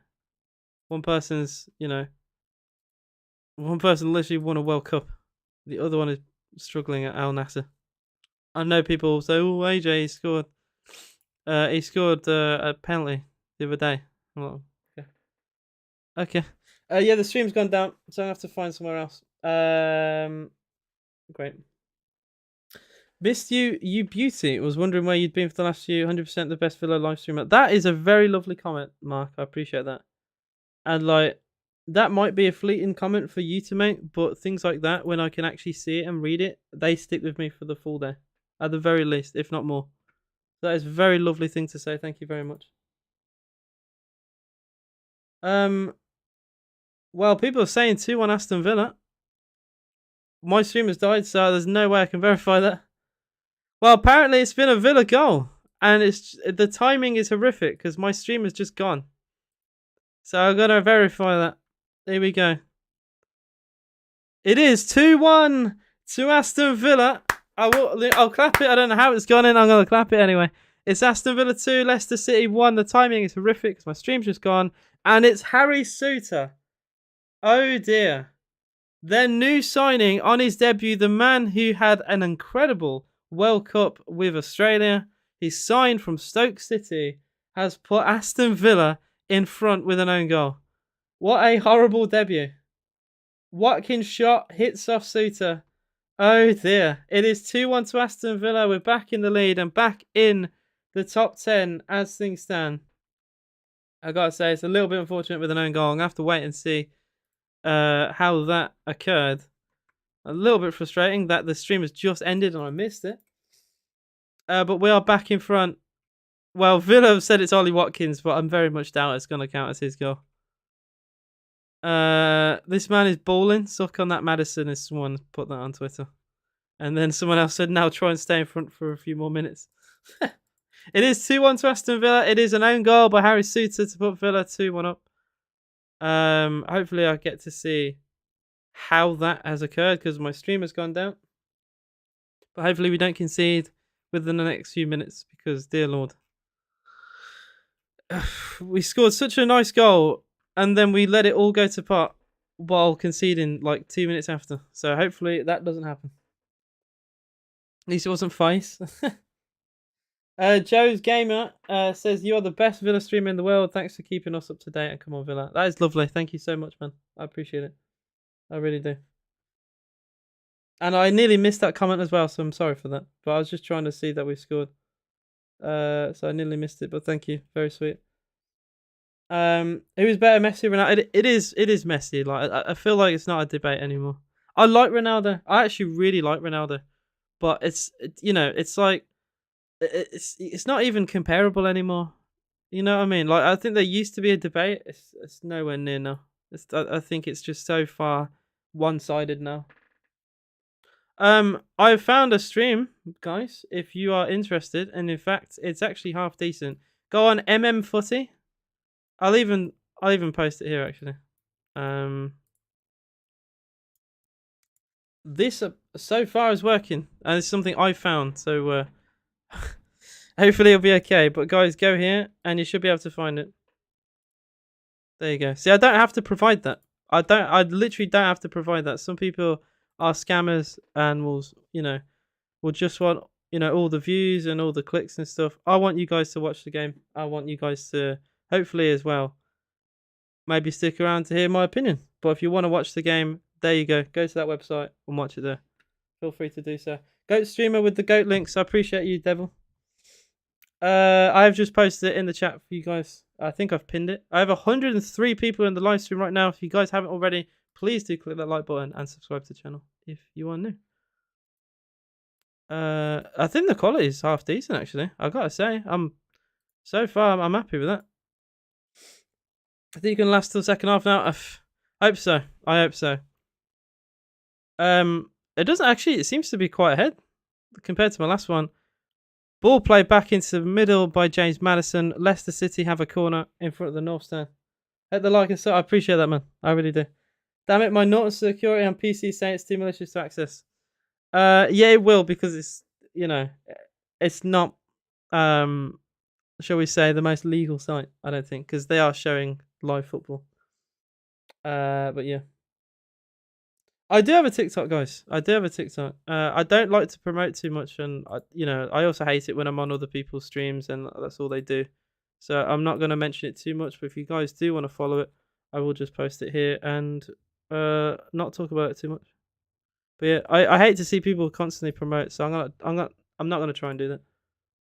[SPEAKER 1] One person literally won a World Cup. The other one is struggling at Al Nassr. I know people say, "Oh, AJ scored." He scored a penalty the other day. Well, okay. Yeah, the stream's gone down, so I have to find somewhere else. Great. Missed you beauty. Was wondering where you'd been for the last few. 100% the best Villa live streamer. That is a very lovely comment, Mark. I appreciate that. And like, that might be a fleeting comment for you to make, but things like that, when I can actually see it and read it, they stick with me for the full day, at the very least, if not more. That is a very lovely thing to say. Thank you very much. Well, people are saying 2-1 Aston Villa. My stream has died, so there's no way I can verify that. Well, apparently it's been a Villa goal, and the timing is horrific because my stream has just gone. So I'm gonna verify that. Here we go. It is 2-1 to Aston Villa. I'll clap it. I don't know how it's gone in. I'm gonna clap it anyway. It's Aston Villa 2, Leicester City 1. The timing is horrific because my stream's just gone, and it's Harry Souttar. Oh dear. Their new signing on his debut, the man who had an incredible World Cup with Australia. He signed from Stoke City, has put Aston Villa in front with an own goal. What a horrible debut. Watkins' shot hits off Souttar. Oh dear. It is 2-1 to Aston Villa. We're back in the lead and back in the top 10 as things stand. I gotta say, it's a little bit unfortunate with an own goal. I'm gonna have to wait and see how that occurred. A little bit frustrating that the stream has just ended and I missed it. But we are back in front. Well, Villa have said it's Ollie Watkins, but I'm very much doubt it's going to count as his goal. This man is balling. Suck on that, Madison, as someone put that on Twitter. And then someone else said, now try and stay in front for a few more minutes. It is 2-1 to Aston Villa. It is an own goal by Harry Souttar to put Villa 2-1 up. Hopefully I get to see how that has occurred because my stream has gone down. But hopefully we don't concede within the next few minutes because, dear Lord, we scored such a nice goal and then we let it all go to pot while conceding like 2 minutes after. So hopefully that doesn't happen. At least it wasn't Face. Joe's Gamer says, you are the best Villa streamer in the world. Thanks for keeping us up to date. And come on, Villa. That is lovely. Thank you so much, man. I appreciate it. I really do. And I nearly missed that comment as well, so I'm sorry for that. But I was just trying to see that we scored. So I nearly missed it, but thank you. Very sweet. Who's better, Messi or Ronaldo? It is Messi. Like I feel like it's not a debate anymore. I like Ronaldo. I actually really like Ronaldo. But it's like it's not even comparable anymore. You know what I mean? Like I think there used to be a debate. It's nowhere near now. I think it's just so far one-sided now. I've found a stream, guys. If you are interested, and in fact, it's actually half decent. Go on Footy. I'll even post it here actually. This so far is working, and it's something I found. So hopefully it'll be okay. But guys, go here, and you should be able to find it. There you go. See, I don't have to provide that. I literally don't have to provide that. Some people are scammers and will just want, all the views and all the clicks and stuff. I want you guys to watch the game. I want you guys to hopefully as well maybe stick around to hear my opinion. But if you want to watch the game, there you go. Go to that website and watch it there. Feel free to do so. Goat streamer with the goat links. I appreciate you, Devil. I have just posted it in the chat for you guys. I think I've pinned it. I have 103 people in the live stream right now. If you guys haven't already, please do click that like button and subscribe to the channel if you are new. I think the quality is half decent actually. I gotta say, so far I'm happy with that. I think you can last till the second half now. I hope so. It doesn't actually. It seems to be quite ahead compared to my last one. Ball played back into the middle by James Madison. Leicester City have a corner in front of the North Stand. Hit the like and so. I appreciate that, man. I really do. Damn it, my Norton security on PC saying it's too malicious to access. Yeah, it will because it's it's not shall we say the most legal site. I don't think because they are showing live football. But yeah. I do have a TikTok, guys. I do have a TikTok. I don't like to promote too much, and I also hate it when I'm on other people's streams and that's all they do. So I'm not going to mention it too much. But if you guys do want to follow it, I will just post it here and not talk about it too much. But yeah, I hate to see people constantly promote, so I'm not gonna try and do that.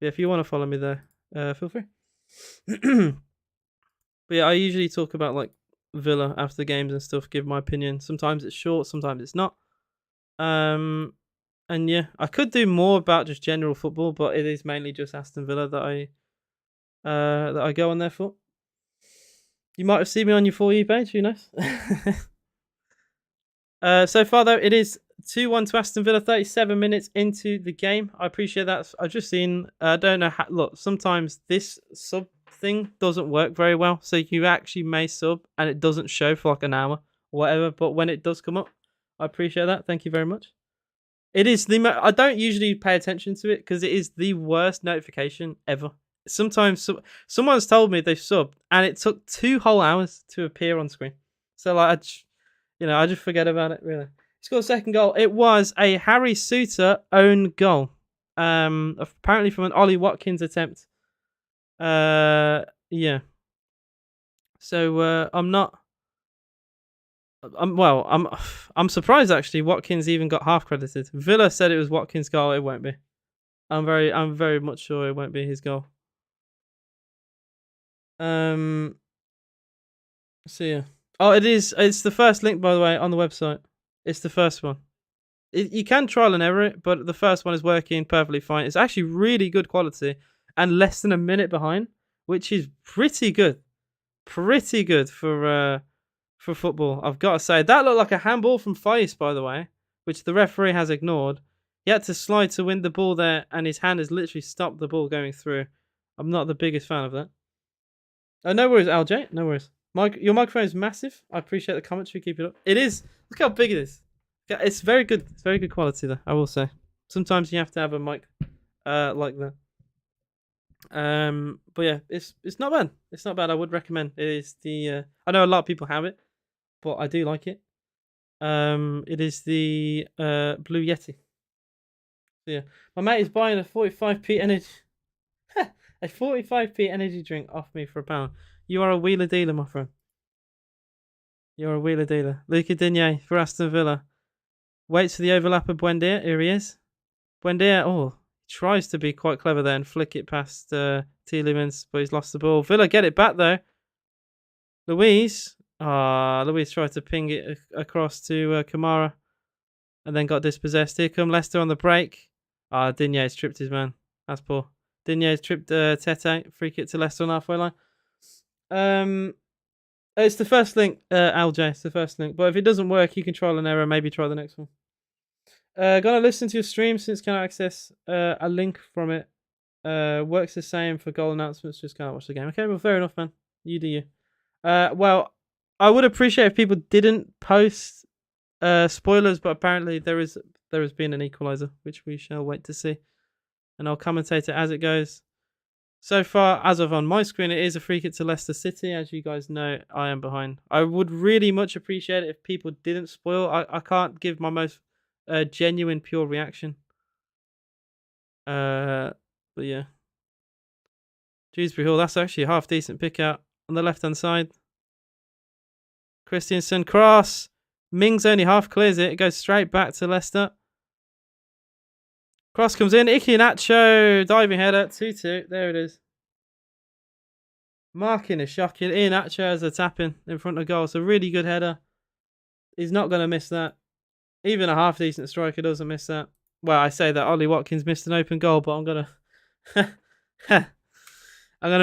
[SPEAKER 1] But yeah, if you want to follow me there, feel free. But yeah, I usually talk about like Villa after the games and stuff, give my opinion. Sometimes it's short, sometimes it's not. And yeah, I could do more about just general football, but it is mainly just Aston Villa that I go on there for. You might have seen me on your For You page, who knows? So far though, it is 2-1 to Aston Villa, 37 minutes into the game. I appreciate that. I've just seen, I don't know how, look, sometimes this sub thing doesn't work very well. So you actually may sub and it doesn't show for like an hour or whatever. But when it does come up, I appreciate that. Thank you very much. It is I don't usually pay attention to it because it is the worst notification ever. Sometimes someone's told me they've subbed and it took 2 whole hours to appear on screen. So like, I just forget about it really. He scored a second goal. It was a Harry Souttar own goal. Apparently from an Ollie Watkins attempt. Yeah. So I'm surprised actually Watkins even got half credited. Villa said it was Watkins' goal. It won't be. I'm very much sure it won't be his goal. So yeah. Oh, it is. It's the first link, by the way, on the website. It's the first one. You can trial and error it, but the first one is working perfectly fine. It's actually really good quality and less than a minute behind, which is pretty good. Pretty good for football. I've got to say that looked like a handball from Feist, by the way, which the referee has ignored. He had to slide to win the ball there, and his hand has literally stopped the ball going through. I'm not the biggest fan of that. No worries, LJ. No worries. Mike, your microphone is massive. I appreciate the commentary. Keep it up. It is. Look how big it is. It's very good. It's very good quality, though. I will say. Sometimes you have to have a mic, like that. But yeah, it's not bad. It's not bad. I would recommend. It is the. I know a lot of people have it, but I do like it. It is the Blue Yeti. So yeah, my mate is buying a 45p energy, a 45p energy drink off me for £1. You are a wheeler dealer, my friend. You're a wheeler dealer. Luca Digne for Aston Villa. Waits for the overlap of Buendia. Here he is. Buendia, tries to be quite clever there and flick it past Tielemans, but he's lost the ball. Villa get it back though. Luis tried to ping it across to Kamara and then got dispossessed. Here come Leicester on the break. Digne's tripped his man. That's poor. Digne's tripped Tete. Free kick to Leicester on the halfway line. It's the first link, LJ. It's the first link. But if it doesn't work, you can trial and error. Maybe try the next one. Gonna listen to your stream since can't access a link from it. Works the same for goal announcements. Just can't watch the game. Okay, well, fair enough, man. You do you. Well, I would appreciate if people didn't post spoilers, but apparently there has been an equalizer, which we shall wait to see, and I'll commentate it as it goes. So far, as of on my screen, it is a free kick to Leicester City. As you guys know, I am behind. I would really much appreciate it if people didn't spoil. I can't give my most genuine, pure reaction. But yeah. Dewsbury Hall, that's actually a half decent pick out on the left hand side. Christensen cross. Mings only half clears it. It goes straight back to Leicester. Cross comes in. Iheanacho diving header. 2-2. There it is. Marking is shocking. Iheanacho has a tap in front of goal. It's a really good header. He's not going to miss that. Even a half decent striker doesn't miss that. Well, I say that Ollie Watkins missed an open goal, but I'm gonna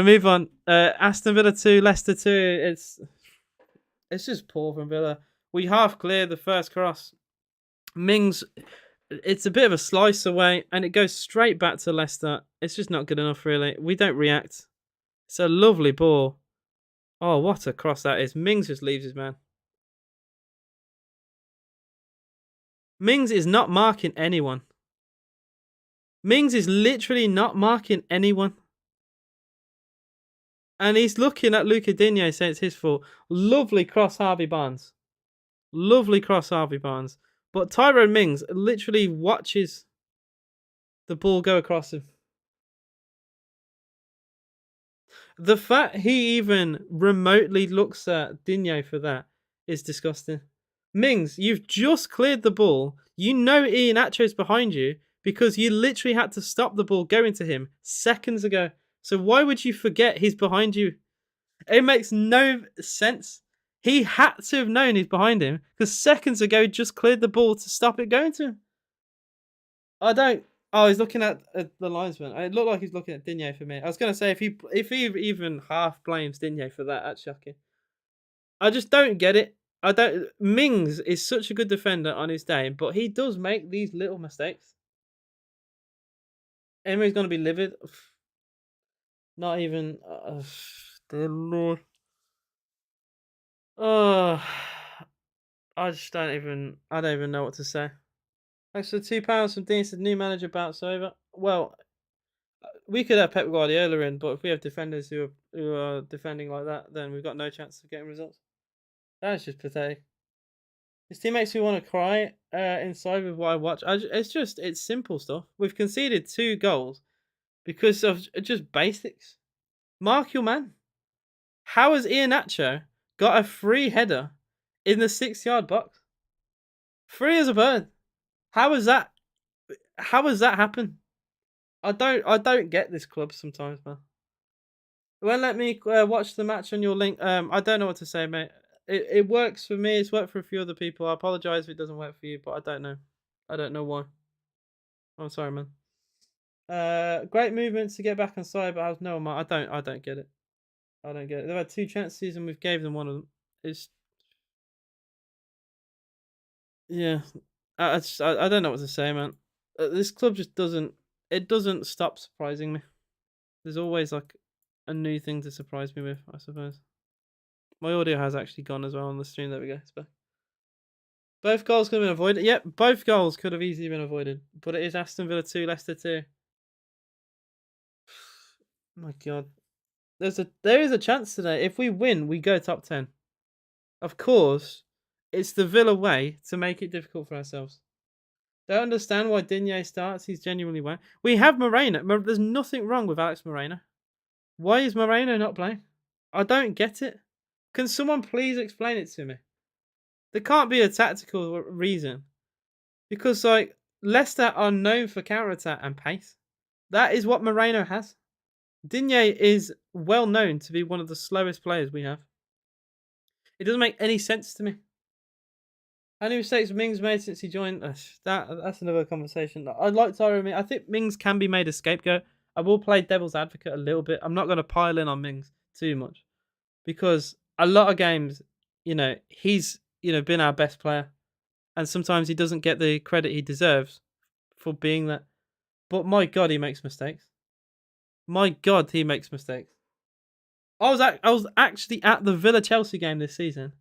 [SPEAKER 1] move on. Aston Villa 2, Leicester 2. It's just poor from Villa. We half cleared the first cross. Mings, it's a bit of a slice away, and it goes straight back to Leicester. It's just not good enough, really. We don't react. It's a lovely ball. Oh, what a cross that is. Mings just leaves his man. Mings is not marking anyone. Mings is literally not marking anyone. And he's looking at Luca Digne saying it's his fault. Lovely cross, Harvey Barnes. Lovely cross, Harvey Barnes. But Tyrone Mings literally watches the ball go across him. The fact he even remotely looks at Digne for that is disgusting. Mings, you've just cleared the ball. You know Iheanacho's behind you because you literally had to stop the ball going to him seconds ago. So why would you forget he's behind you? It makes no sense. He had to have known he's behind him because seconds ago he just cleared the ball to stop it going to him. He's looking at the linesman. It looked like he's looking at Digne for me. I was going to say if he even half blames Digne for that, that's shocking. I just don't get it. Mings is such a good defender on his day, but he does make these little mistakes. Emery's going to be livid. Not even. Dear Lord. I don't even know what to say. Thanks for £2 from Dean. Said new manager bouts over. Well, we could have Pep Guardiola in, but if we have defenders who are defending like that, then we've got no chance of getting results. That's just pathetic. His team makes me want to cry inside with what I watch. It's simple stuff. We've conceded 2 goals because of just basics. Mark your man. How has Iheanacho got a free header in the 6-yard box? Free as a bird. How has that happen? I don't get this club sometimes, man. It won't let me watch the match on your link. I don't know what to say, mate. It works for me. It's worked for a few other people. I apologise if it doesn't work for you, but I don't know. I don't know why. I'm sorry, man. Great movement to get back on side, but I was no, man. I don't get it. I don't get it. They've had two chances and we've gave them one of them. It's yeah. I don't know what to say, man. This club just doesn't. It doesn't stop surprising me. There's always like a new thing to surprise me with, I suppose. My audio has actually gone as well on the stream. There we go. It's back. Both goals could have been avoided. Yep, both goals could have easily been avoided. But it is Aston Villa 2, Leicester 2. My God. There is a chance today. If we win, we go top 10. Of course, it's the Villa way to make it difficult for ourselves. Don't understand why Digne starts. He's genuinely well. We have Moreno. There's nothing wrong with Alex Moreno. Why is Moreno not playing? I don't get it. Can someone please explain it to me? There can't be a tactical reason. Because, like, Leicester are known for counter-attack and pace. That is what Moreno has. Digne is well known to be one of the slowest players we have. It doesn't make any sense to me. How many mistakes Mings made since he joined? That's another conversation. I like Tyrone Mings. I think Mings can be made a scapegoat. I will play devil's advocate a little bit. I'm not going to pile in on Mings too much because a lot of games, he's been our best player, and sometimes he doesn't get the credit he deserves for being that. But my God, he makes mistakes. My God, he makes mistakes. I was actually at the Villa Chelsea game this season.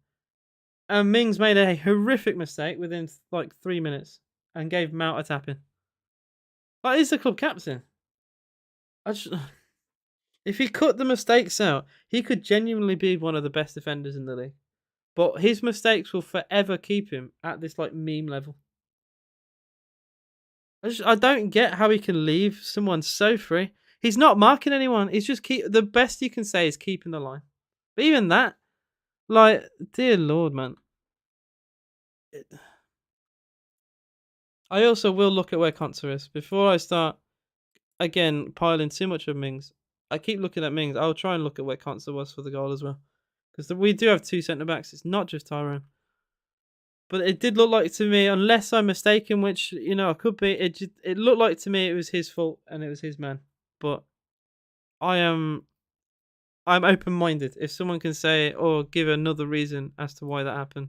[SPEAKER 1] And Mings made a horrific mistake within like 3 minutes and gave Mount a tap in. Like, he's the club captain. If he cut the mistakes out, he could genuinely be one of the best defenders in the league. But his mistakes will forever keep him at this like meme level. I don't get how he can leave someone so free. He's not marking anyone. He's just the best you can say is keeping the line. But even that, like, dear Lord, man. I also will look at where Konsa is before I start again piling too much of Mings. I keep looking at Mings. I'll try and look at where Konsa was for the goal as well, because we do have two centre backs. It's not just Tyrone, but it did look like to me, unless I'm mistaken, which I could be. It looked like to me it was his fault and it was his man. But I'm open minded. If someone can say or give another reason as to why that happened.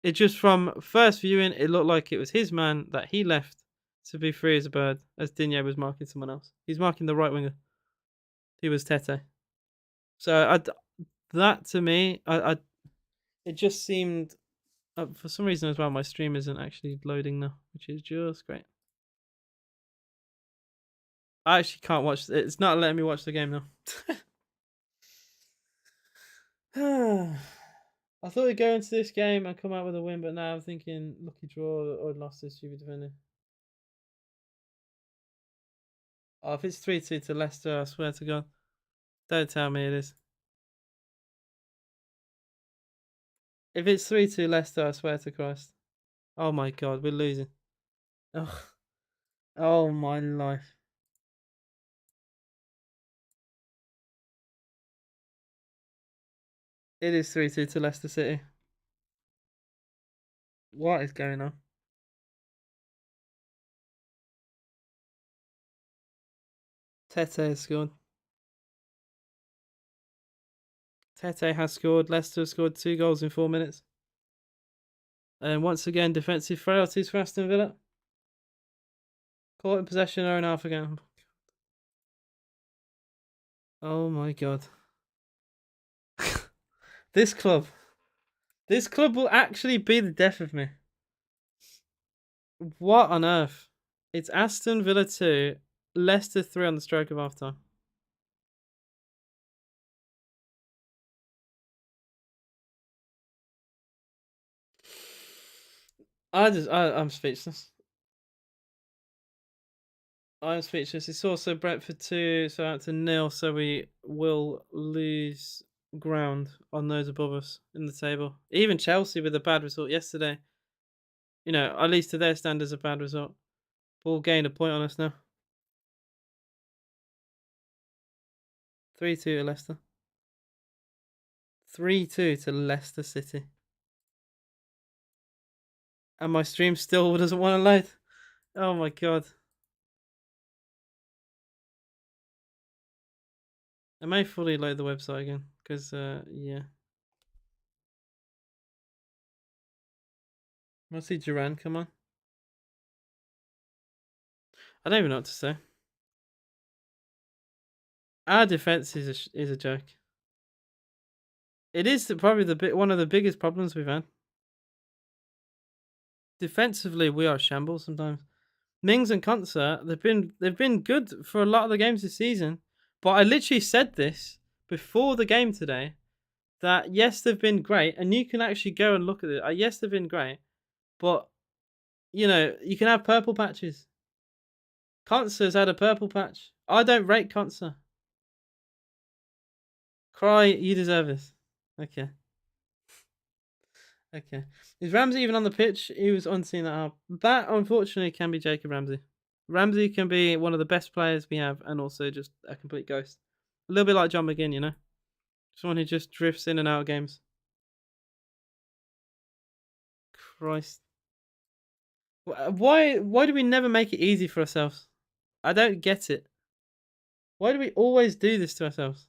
[SPEAKER 1] It just from first viewing, it looked like it was his man that he left to be free as a bird, as Digne was marking someone else. He's marking the right winger. He was Tete. So that to me, it just seemed for some reason as well. My stream isn't actually loading now, which is just great. I actually can't watch. It's not letting me watch the game now. I thought we'd go into this game and come out with a win, but now I'm thinking lucky draw or lost this stupid defender. Oh, if it's 3-2 to Leicester, I swear to God. Don't tell me it is. If it's 3-2 Leicester, I swear to Christ. Oh my God, we're losing. Ugh. Oh my life. It is 3-2 to Leicester City. What is going on? Tete has scored. Tete has scored. Leicester has scored 2 goals in 4 minutes. And once again, defensive frailties for Aston Villa. Caught in possession, hour and a half again. Oh my God. This club will actually be the death of me. What on earth? It's Aston Villa 2, Leicester 3 on the stroke of half time. I'm speechless. I'm speechless. It's also Brentford 2, Southampton 0, so we will lose ground on those above us in the table. Even Chelsea with a bad result yesterday. At least to their standards, a bad result. We'll gain a point on us now. 3-2 to Leicester. 3-2 to Leicester City. And my stream still doesn't want to load. Oh my god. I may fully load the website again because yeah. I see Duran come on. I don't even know what to say. Our defense is a joke. It is probably one of the biggest problems we've had. Defensively, we are shambles sometimes. Mings and Concert, they've been good for a lot of the games this season, but I literally said this before the game today that yes, they've been great, and you can actually go and look at it. Yes, they've been great, but you can have purple patches. Concert's had a purple patch. I don't rate Concert. Cry, you deserve this. Okay. Okay. Is Ramsey even on the pitch? He was unseen that half. That, unfortunately, can be Jacob Ramsey. Ramsey can be one of the best players we have and also just a complete ghost. A little bit like John McGinn, you know? Someone who just drifts in and out of games. Christ. Why do we never make it easy for ourselves? I don't get it. Why do we always do this to ourselves?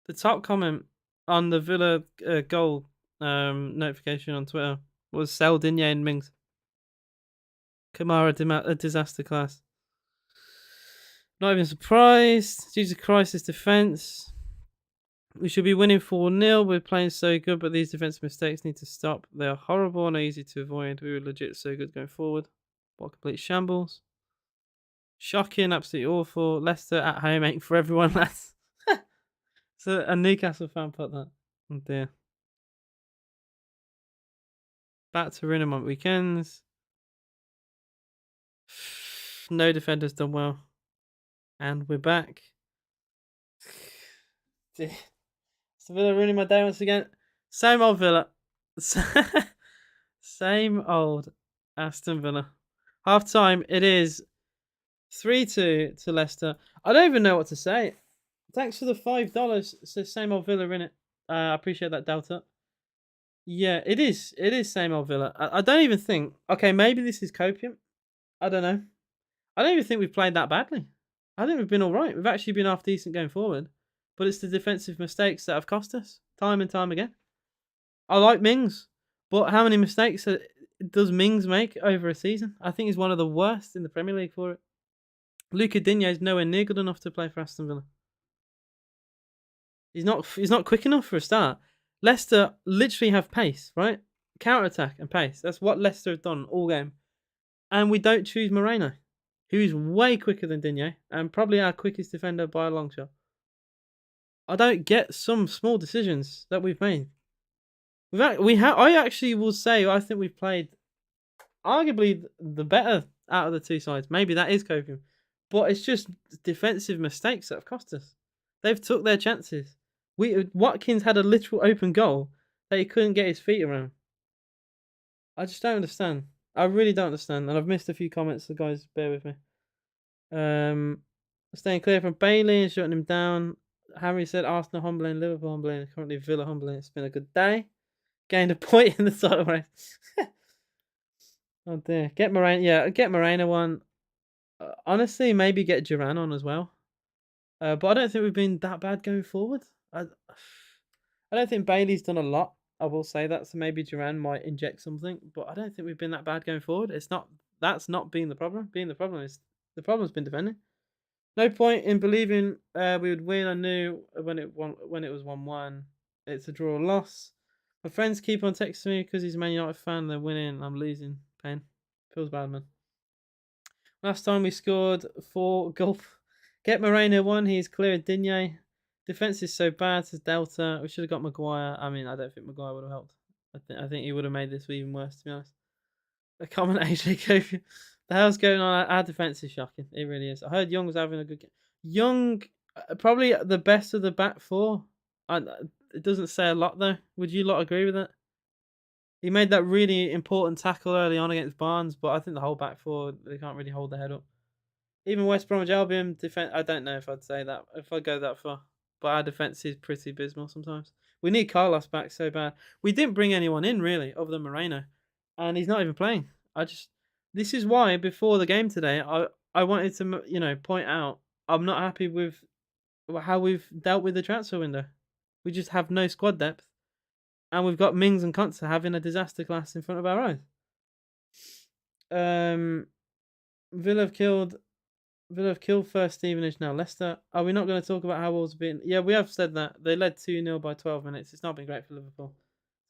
[SPEAKER 1] The top comment on the Villa goal notification on Twitter was sell Digne and Mings. Kamara a disaster class. Not even surprised. Due to crisis defense, we should be winning 4-0. We're playing so good, but these defensive mistakes need to stop. They are horrible and easy to avoid. We were legit so good going forward. What complete shambles. Shocking, absolutely awful. Leicester at home ain't for everyone, lads. So a Newcastle fan put that. Oh dear. Back to Rinham on weekends. No defenders done well. And we're back. Dear. So Villa ruining my day once again. Same old Villa. Same old Aston Villa. Half time, it is 3-2 to Leicester. I don't even know what to say. Thanks for the $5. It says same old Villa in it. I appreciate that, Delta. Yeah, it is. It is same old Villa. I don't even think. Okay, maybe this is copium. I don't know. I don't even think we've played that badly. I think we've been all right. We've actually been half decent going forward, but it's the defensive mistakes that have cost us time and time again. I like Mings, but how many mistakes does Mings make over a season? I think he's one of the worst in the Premier League for it. Luca Digne is nowhere near good enough to play for Aston Villa. He's not quick enough for a start. Leicester literally have pace, right? Counter attack and pace. That's what Leicester have done all game. And we don't choose Moreno, who is way quicker than Digne and probably our quickest defender by a long shot. I don't get some small decisions that we've made. I actually will say I think we've played arguably the better out of the two sides. Maybe that is copium, but it's just defensive mistakes that have cost us. They've took their chances. Watkins had a literal open goal that he couldn't get his feet around. I just don't understand. I really don't understand, and I've missed a few comments, so guys, bear with me. Staying clear from Bailey and shutting him down. Harry said Arsenal humbling, Liverpool humbling, currently Villa humbling. It's been a good day. Gained a point in the title race. Oh dear. Get Moreno one. Honestly, maybe get Duran on as well. But I don't think we've been that bad going forward. I don't think Bailey's done a lot. I will say that, so maybe Duran might inject something, but I don't think we've been that bad going forward. That's not being the problem. The problem's been defending. No point in believing we would win. I knew when it was 1-1. It's a draw or loss. My friends keep on texting me because he's a Man United fan. They're winning. I'm losing. Pain. Feels bad, man. Last time we scored 4 goals. Get Moreno one. He's clear of Digne. Defense is so bad, says Delta. We should have got Maguire. I mean, I don't think Maguire would have helped. I think he would have made this even worse, to be honest. A comment AJ Kofi. The hell's going on? Our defense is shocking. It really is. I heard Young was having a good game. Young, probably the best of the back four. It doesn't say a lot, though. Would you lot agree with that? He made that really important tackle early on against Barnes, but I think the whole back four, they can't really hold their head up. Even West Bromwich Albion defense, I don't know if I'd say that, if I go that far. But our defense is pretty abysmal sometimes. We need Carlos back so bad. We didn't bring anyone in really, other than Moreno, and he's not even playing. This is why before the game today, I wanted to point out I'm not happy with how we've dealt with the transfer window. We just have no squad depth, and we've got Mings and Konsa having a disaster class in front of our eyes. Villa have killed first Stevenage now. Leicester. Are we not going to talk about how Wolves have been? Yeah, we have said that. They led 2-0 by 12 minutes. It's not been great for Liverpool.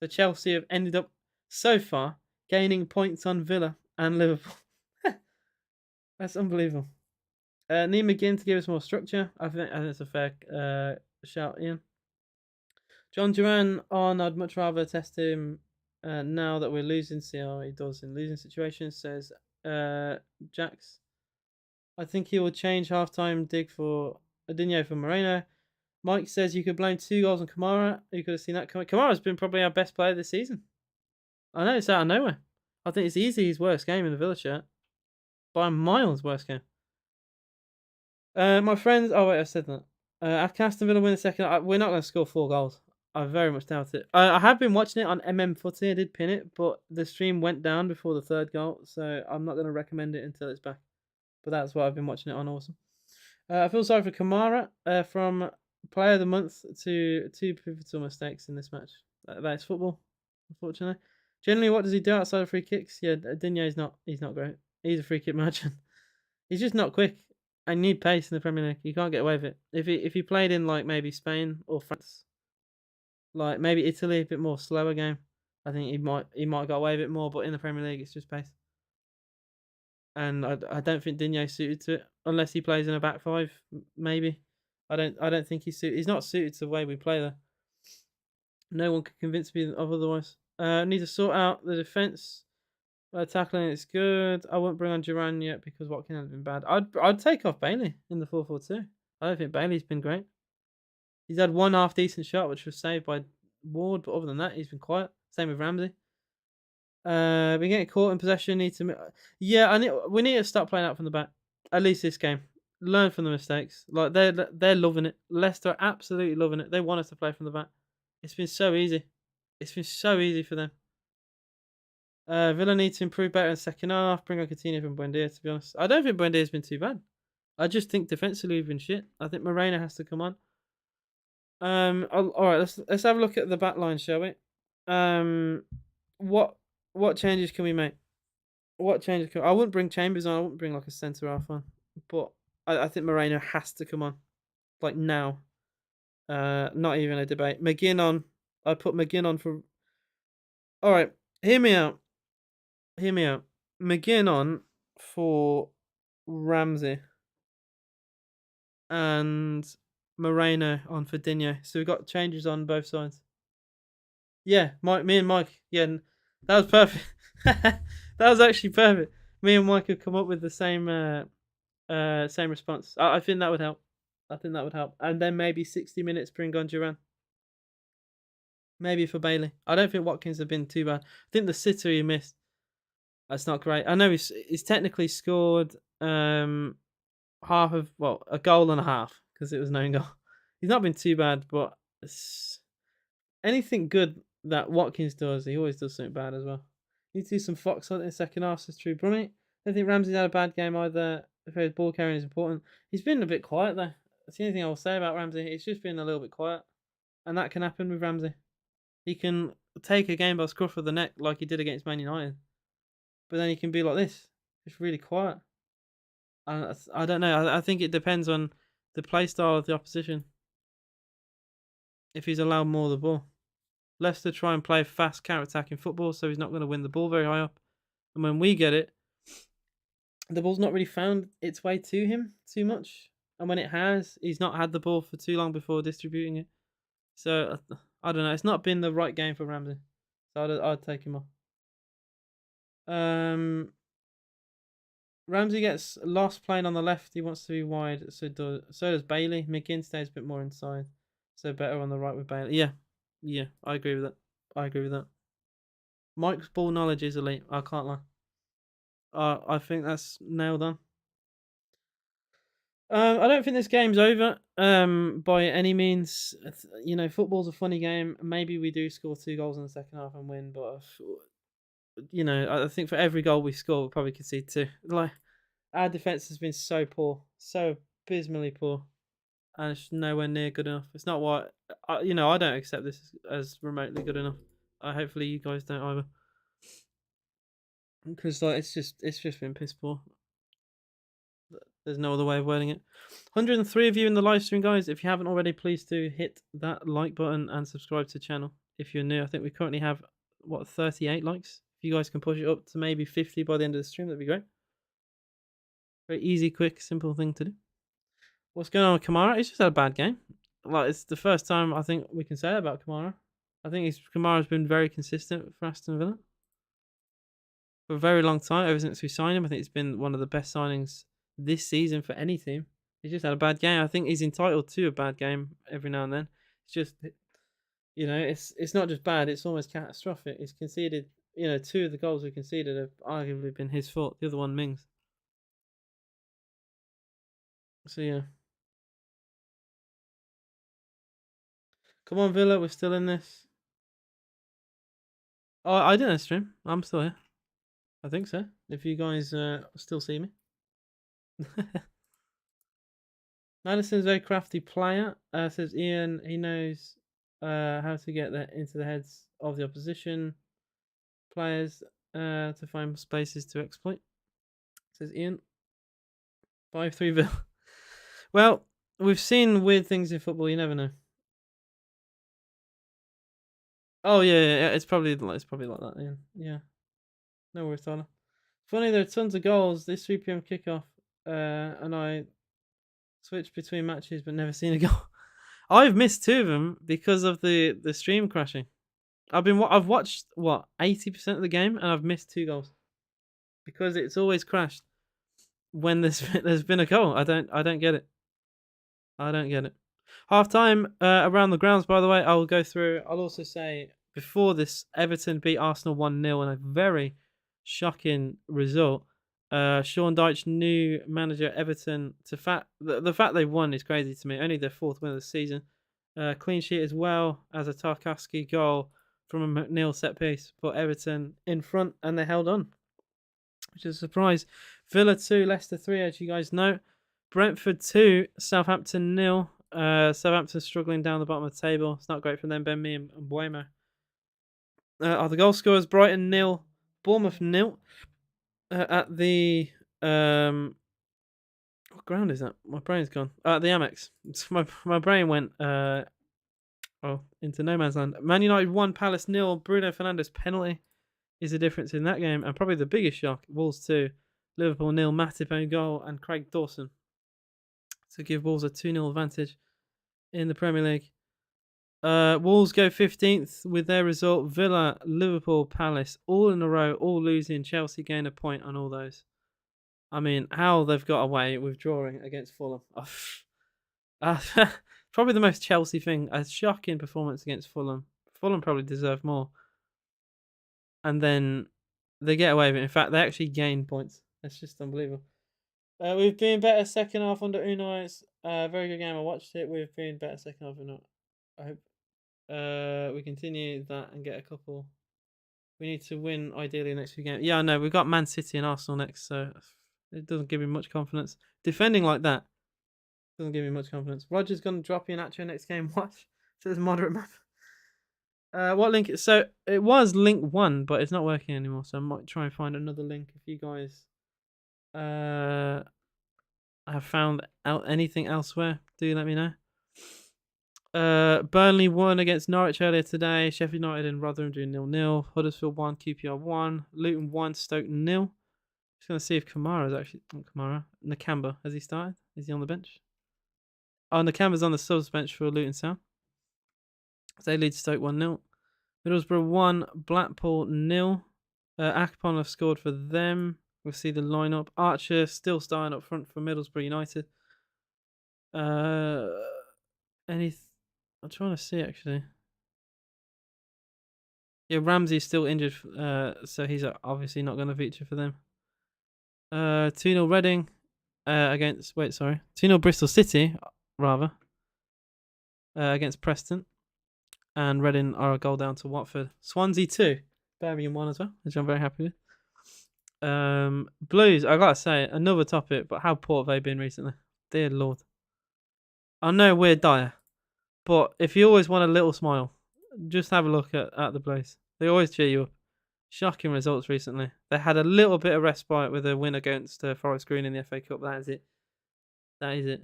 [SPEAKER 1] So Chelsea have ended up so far gaining points on Villa and Liverpool. That's unbelievable. Need McGinn to give us more structure. I think that's a fair shout, Ian. John Duran on. I'd much rather test him now that we're losing. See how he does in losing situations. Says Jax. I think he will change halftime dig for Adinho for Moreno. Mike says you could blame 2 goals on Kamara. You could have seen that coming. Kamara's been probably our best player this season. I know it's out of nowhere. I think it's easily his worst game in the Villa shirt. By miles worst game. My friends. Oh, wait, I said that. After Aston Villa win the second, we're not going to score 4 goals. I very much doubt it. I have been watching it on Footy. I did pin it, but the stream went down before the 3rd goal, so I'm not going to recommend it until it's back. But that's why I've been watching it on. Awesome. I feel sorry for Kamara from player of the month to 2 pivotal mistakes in this match. That's football, unfortunately. Generally, what does he do outside of free kicks? Yeah, Dinho he's not great. He's a free kick merchant. He's just not quick. I need pace in the Premier League. You can't get away with it. If he played in like maybe Spain or France, like maybe Italy, a bit more slower game, I think he might go away a bit more. But in the Premier League, it's just pace. And I don't think Dinho's suited to it unless he plays in a back 5. Maybe I don't think he's suited. He's not suited to the way we play there. No one can convince me of otherwise. Need to sort out the defense. Tackling it's good. I won't bring on Duran yet because Watkins has been bad. I'd take off Bailey in the 4-4-2. I don't think Bailey's been great. He's had one half decent shot which was saved by Ward, but other than that, he's been quiet. Same with Ramsey. We getting caught in possession. We need to start playing out from the back. At least this game. Learn from the mistakes. Like they're loving it. Leicester are absolutely loving it. They want us to play from the back. It's been so easy. It's been so easy for them. Villa need to improve better in the second half. Bring on Coutinho from Buendia, to be honest. I don't think Buendia's been too bad. I just think defensively we've been shit. I think Moreno has to come on. All right, let's have a look at the back line, shall we? What changes can we make? I wouldn't bring Chambers on. I wouldn't bring like a centre half on. But I think Moreno has to come on, like now. Not even a debate. McGinn on. I put McGinn on for. All right, hear me out. McGinn on for Ramsey and Moreno on for Dinho. So we've got changes on both sides. Yeah, me and Mike. Yeah, that was perfect. That was actually perfect. Me and Mike have come up with the same response. I think that would help. And then maybe 60 minutes bring on Duran. Maybe for Bailey. I don't think Watkins have been too bad. I think the sitter he missed. That's not great. I know he's technically scored a goal and a half because it was no goal. He's not been too bad, but anything good that Watkins does, he always does something bad as well. Need to do some fox hunting in the second half, says True Brummy. I don't think Ramsey's had a bad game either. If his ball carrying is important. He's been a bit quiet though. That's the only thing I will say about Ramsey. He's just been a little bit quiet. And that can happen with Ramsey. He can take a game by the scruff of the neck like he did against Man United. But then he can be like this. Just really quiet. I don't know. I think it depends on the play style of the opposition. If he's allowed more of the ball. Leicester try and play fast counter-attacking football, so he's not going to win the ball very high up. And when we get it, the ball's not really found its way to him too much. And when it has, he's not had the ball for too long before distributing it. So, I don't know. It's not been the right game for Ramsey. So I'd take him off. Ramsey gets lost playing on the left. He wants to be wide. So does Bailey. McGinn stays a bit more inside. So better on the right with Bailey. Yeah, I agree with that. Mike's ball knowledge is elite. I can't lie. I think that's nailed on. I don't think this game's over. By any means. You know, football's a funny game. Maybe we do score 2 goals in the second half and win, but you know, I think for every goal we score, we'll probably concede two. Like our defense has been so poor, so abysmally poor, and it's nowhere near good enough. It's not what you know. I don't accept this as remotely good enough. Hopefully, you guys don't either, because like it's just been piss poor. There's no other way of wording it. 103 of you in the live stream, guys. If you haven't already, please do hit that like button and subscribe to the channel. If you're new, I think we currently have, what, 38 likes? If you guys can push it up to maybe 50 by the end of the stream, that'd be great. Very easy, quick, simple thing to do. What's going on with Kamara? He's just had a bad game. Like, it's the first time I think we can say that about Kamara. I think Kamara's been very consistent for Aston Villa for a very long time. Ever since we signed him, I think it's been one of the best signings this season for any team. He's just had a bad game. I think he's entitled to a bad game every now and then. It's just, you know, it's not just bad. It's almost catastrophic. He's conceded, you know, 2 of the goals we conceded have arguably been his fault. The other one, Ming's. So yeah. Come on, Villa. We're still in this. Oh, I didn't stream. I'm still here. I think so. If you guys still see me. Madison's a very crafty player. Says Ian. He knows how to get that into the heads of the opposition players to find spaces to exploit. Says Ian. 5-3 Villa. Well, we've seen weird things in football. You never know. Oh yeah. It's probably like that. Ian. Yeah. No worries, Tyler. Funny, there are tons of goals this 3 p.m. kickoff, and I switched between matches but never seen a goal. I've missed 2 of them because of the stream crashing. I've watched what 80% of the game and I've missed 2 goals because it's always crashed when there's been a goal. I don't get it. I don't get it. Half time around the grounds. By the way, I'll go through. I'll also say before this, Everton beat Arsenal 1-0 in a very shocking result. Sean Dyche, new manager at Everton. The fact they won is crazy to me. Only their 4th win of the season. Clean sheet as well as a Tarkowski goal from a McNeil set piece put Everton in front, and they held on, which is a surprise. Villa 2, Leicester 3, as you guys know. Brentford 2, Southampton 0. Southampton struggling down the bottom of the table. It's not great for them, Ben Mee and Buemo. Are the goal scorers? Brighton 0, Bournemouth 0. At the what ground is that? My brain's gone. The Amex. My brain went into no man's land. Man United 1, Palace 0. Bruno Fernandes penalty is the difference in that game, and probably the biggest shock. Wolves 2, Liverpool 0. Matip own goal and Craig Dawson to give Wolves a 2-0 advantage in the Premier League. Wolves go 15th with their result. Villa, Liverpool, Palace, all in a row, all losing. Chelsea gain a point on all those. I mean, how they've got away with drawing against Fulham. Probably the most Chelsea thing. A shocking performance against Fulham. Fulham probably deserve more. And then they get away with it. In fact, they actually gain points. It's just unbelievable. We've been better second half under Unai. It's a very good game. I watched it. We've been better second half under. I hope we continue that and get a couple. We need to win ideally the next few games. Yeah, I know. We've got Man City and Arsenal next, so it doesn't give me much confidence. Defending like that doesn't give me much confidence. Roger's going to drop you an Nacho next game. What? Says moderate map. What link? So it was link 1, but it's not working anymore. So I might try and find another link if you guys have found out anything elsewhere. Do let me know. Burnley won against Norwich earlier today. Sheffield United and Rotherham doing 0-0. Huddersfield 1, QPR 1. Luton 1, Stoke 0. Just going to see if Kamara's actually... Not Kamara. Nakamba. Has he started? Is he on the bench? Oh, Nakamba's on the subs bench for Luton Town. They lead Stoke 1-0. Middlesbrough 1, Blackpool 0. Akpon have scored for them. We'll see the lineup. Archer still starting up front for Middlesbrough United. I'm trying to see actually. Yeah, Ramsey's still injured, so he's obviously not going to feature for them. 2-0 Reading. against. Wait, sorry. 2-0 Bristol City, rather, against Preston. And Reading are a goal down to Watford. Swansea 2. Birmingham 1 as well, which I'm very happy with. Blues, I gotta say, another topic, but how poor have they been recently? Dear Lord. I know we're dire, but if you always want a little smile, just have a look at the Blues. They always cheer you up. Shocking results recently. They had a little bit of respite with a win against Forest Green in the FA Cup. That is it. That is it.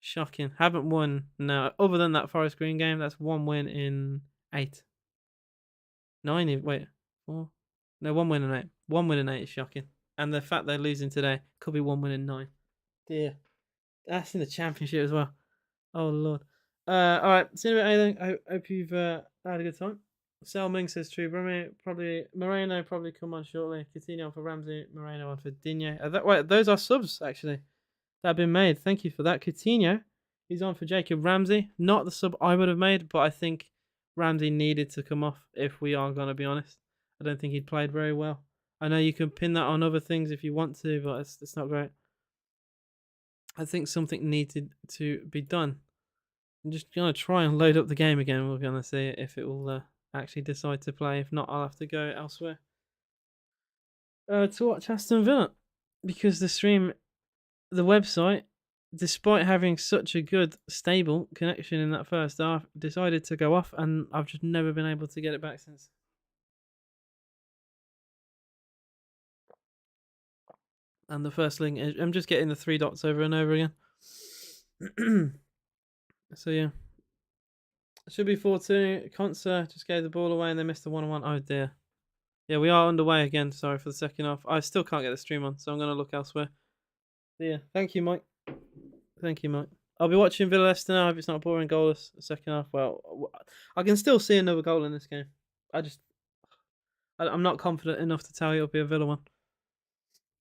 [SPEAKER 1] Shocking. Haven't won now. Other than that Forest Green game, that's one win in 8. 9. Wait. 4. No, one win in 8. One win in 8 is shocking. And the fact they're losing today could be one win in 9. Dear. That's in the Championship as well. Oh, Lord. Alright. See you in a bit, Aileen. I hope you've had a good time. Sal Ming says true. Moreno probably come on shortly. Coutinho for Ramsey. Moreno on for Digne. Wait, those are subs, actually, that have been made. Thank you for that. Coutinho, he's on for Jacob Ramsey. Not the sub I would have made, but I think Ramsey needed to come off, if we are going to be honest. I don't think he'd played very well. I know you can pin that on other things if you want to, but it's not great. I think something needed to be done. I'm just going to try and load up the game again. We're going to see if it will actually decide to play. If not, I'll have to go elsewhere to watch Aston Villa, because the website, despite having such a good stable connection in that first half, decided to go off, and I've just never been able to get it back since. And the first link, I'm just getting the 3 dots over and over again. So yeah, it should be 4-2. Conser just gave the ball away and they missed the 1-1. Oh dear. Yeah, we are underway again. Sorry for the second half. I still can't get the stream on, so I'm going to look elsewhere. Yeah, thank you, Mike. Thank you, Mike. I'll be watching Villa Leicester now. If it's not boring goalless second half, well, I can still see another goal in this game. I'm not confident enough to tell you it'll be a Villa one.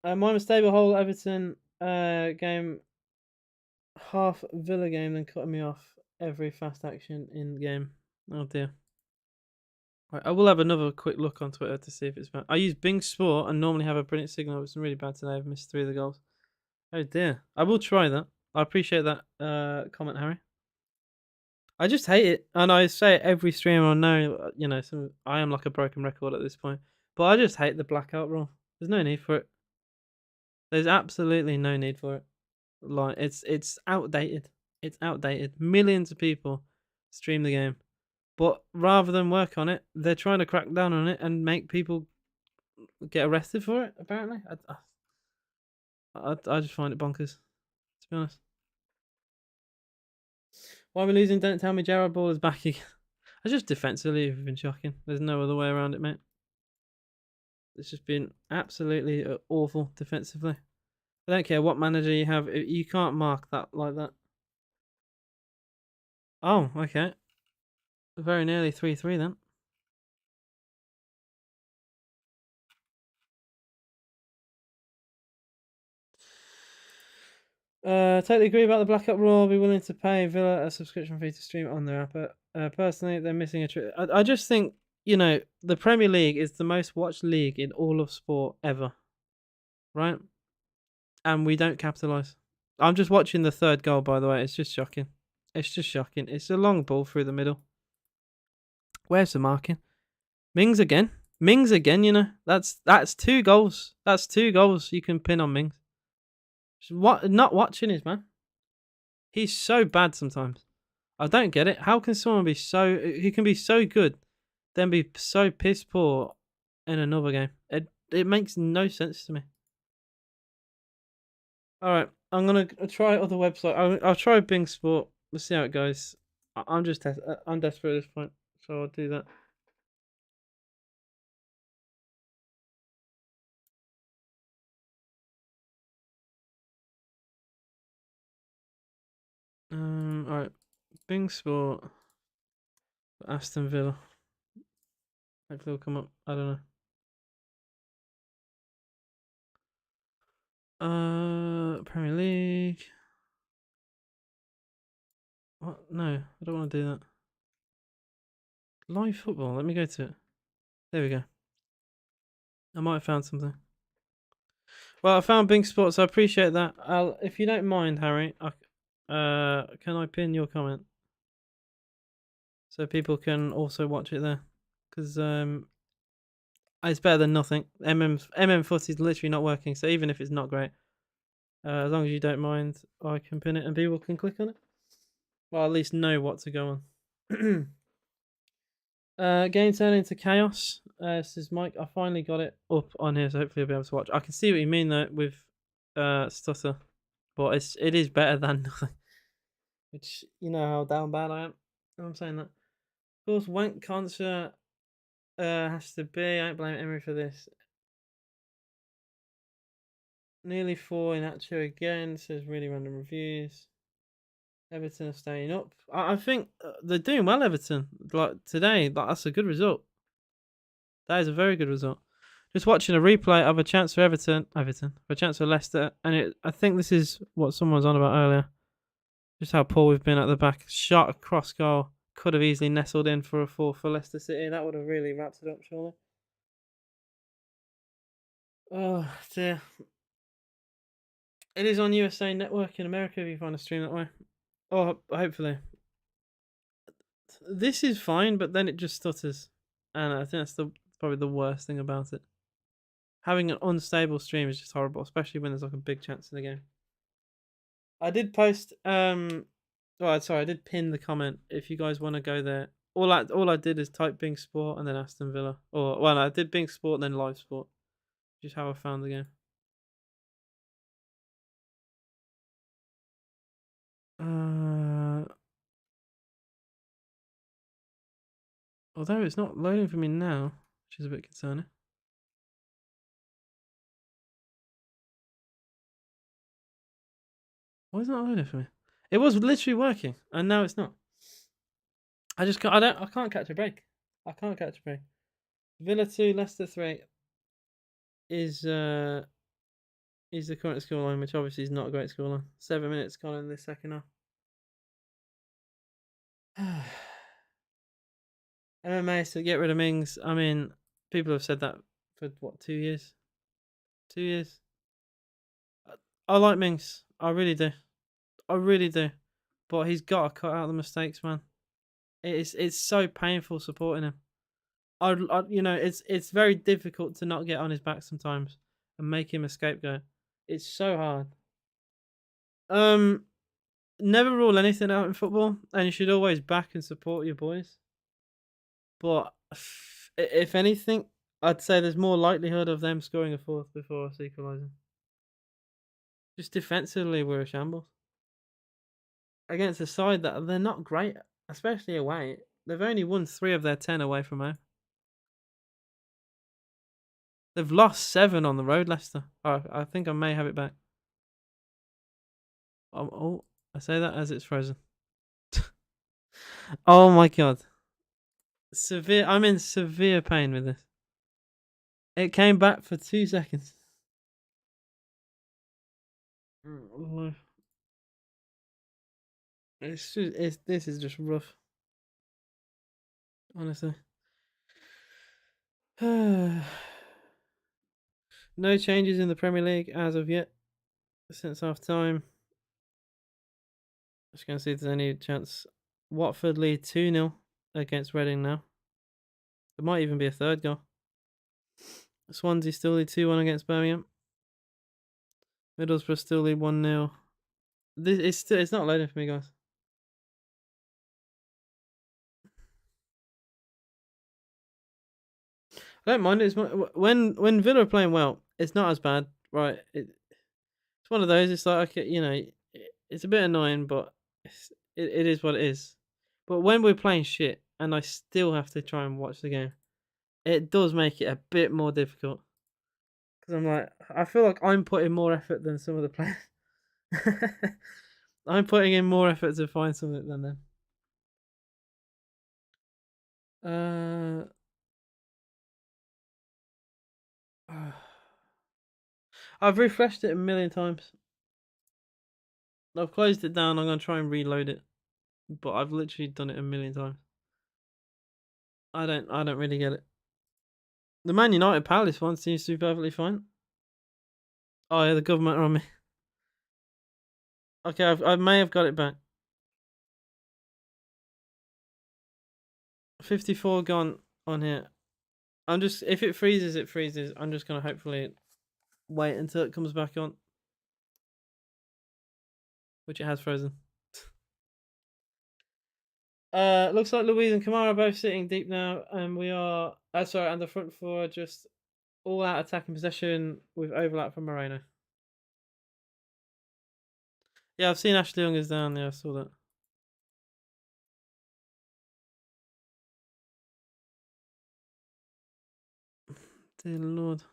[SPEAKER 1] My stable whole Everton game, half Villa game, then cutting me off every fast action in game. Oh dear. Right, I will have another quick look on Twitter to see if it's bad. I use Bing Sport and normally have a brilliant signal. It's really bad today. I've missed 3 of the goals. Oh dear. I will try that. I appreciate that comment, Harry. I just hate it, and I say it every stream. I know, I am like a broken record at this point, but I just hate the blackout rule. There's no need for it. There's absolutely no need for it. Like it's outdated. It's outdated. Millions of people stream the game, but rather than work on it, they're trying to crack down on it and make people get arrested for it. Apparently, I just find it bonkers, to be honest. Why are we losing? Don't tell me Gerard Ball is back again. I just defensively have been shocking. There's no other way around it, mate. It's just been absolutely awful defensively. I don't care what manager you have. You can't mark that like that. Oh, okay. Very nearly 3-3 then. Totally agree about the blackout rule. I'll be willing to pay Villa a subscription fee to stream on their app. Personally, they're missing a trick. I just think, the Premier League is the most watched league in all of sport ever. Right? And we don't capitalise. I'm just watching the 3rd goal, by the way. It's just shocking. It's just shocking. It's a long ball through the middle. Where's the marking? Mings again. That's 2 goals. That's 2 goals you can pin on Mings. What? Not watching his man. He's so bad sometimes. I don't get it. How can someone be so? He can be so good, then be so piss poor in another game. It makes no sense to me. All right, I'm gonna try other website. I'll try Bing Sport. Let's see how it goes. I'm desperate at this point, so I'll do that. All right, Bing Sport, Aston Villa. Hopefully it'll come up. I don't know. Premier League. What? No, I don't want to do that. Live football. Let me go to it. There we go. I might have found something. Well, I found Bing Sports. I appreciate that. If you don't mind, Harry, can I pin your comment so people can also watch it there? Because it's better than nothing. MM Footy is literally not working. So even if it's not great, as long as you don't mind, I can pin it and people can click on it. Well, at least know what to go on. Game turned into chaos. This is Mike. I finally got it up on here, so hopefully I'll be able to watch. I can see what you mean though with stutter, but it is better than nothing. Which you know how down bad I am. I'm saying that. Of course, wank concert has to be. I don't blame Emery for this. Nearly 4 in Acho again. Says really random reviews. Everton are staying up. I think they're doing well. Everton like today. That's a good result. That is a very good result. Just watching a replay of a chance for Everton, a chance for Leicester, and I think this is what someone was on about earlier. Just how poor we've been at the back. Shot across goal. Could have easily nestled in for a 4 for Leicester City. That would have really wrapped it up, surely. Oh, dear. It is on USA Network in America if you find a stream that way. Oh, hopefully. This is fine, but then it just stutters. And I think that's probably the worst thing about it. Having an unstable stream is just horrible, especially when there's like a big chance in the game. I did post I did pin the comment if you guys want to go there. All I did is type Bing Sport and then Aston Villa. I did Bing Sport and then Live Sport. Just how I found the game. Although it's not loading for me now, which is a bit concerning. Why is it not loading for me? It was literally working, and now it's not. I can't catch a break. I can't catch a break. Villa 2, Leicester 3 is the current scoreline, which obviously is not a great scoreline. 7 minutes gone in this second half. MMA to get rid of Mings. I mean, people have said that for what, 2 years? 2 years. I like Mings. I really do. I really do. But he's got to cut out the mistakes, man. It's so painful supporting him. It's very difficult to not get on his back sometimes and make him a scapegoat. It's so hard. Never rule anything out in football, and you should always back and support your boys. But if anything, I'd say there's more likelihood of them scoring a fourth before us equalising. Just defensively, we're a shambles against a side that they're not great, especially away. They've only won 3 of their 10 away from home. They've lost 7 on the road, Leicester. I think I may have it back. I say that as it's frozen. Oh my god. I'm in severe pain with this. It came back for 2 seconds. This is just rough. Honestly. No changes in the Premier League as of yet since half time. Just going to see if there's any chance. Watford lead 2-0 against Reading now. There might even be a third goal. Swansea still lead 2-1 against Birmingham. Middlesbrough still lead 1-0. It's not loading for me, guys. I don't mind it. When Villa are playing well, it's not as bad, right? It's one of those. It's like, okay, it's a bit annoying, but it is what it is. But when we're playing shit and I still have to try and watch the game, it does make it a bit more difficult. Because I feel like I'm putting more effort than some of the players. I'm putting in more effort to find something than them. I've refreshed it a million times. I've closed it down. I'm gonna try and reload it, but I've literally done it a million times. I don't really get it. The Man United Palace one seems to be perfectly fine. Oh yeah, the government are on me. Okay, I may have got it back. 54 gone on here. I'm just if it freezes, it freezes. I'm just gonna hopefully wait until it comes back on, which it has frozen. Looks like Louise and Kamara are both sitting deep now, and we are. Sorry, and the front four are just all out attacking possession with overlap from Moreno. Yeah, I've seen Ashley Young is down. Yeah, I saw that. Dear Lord.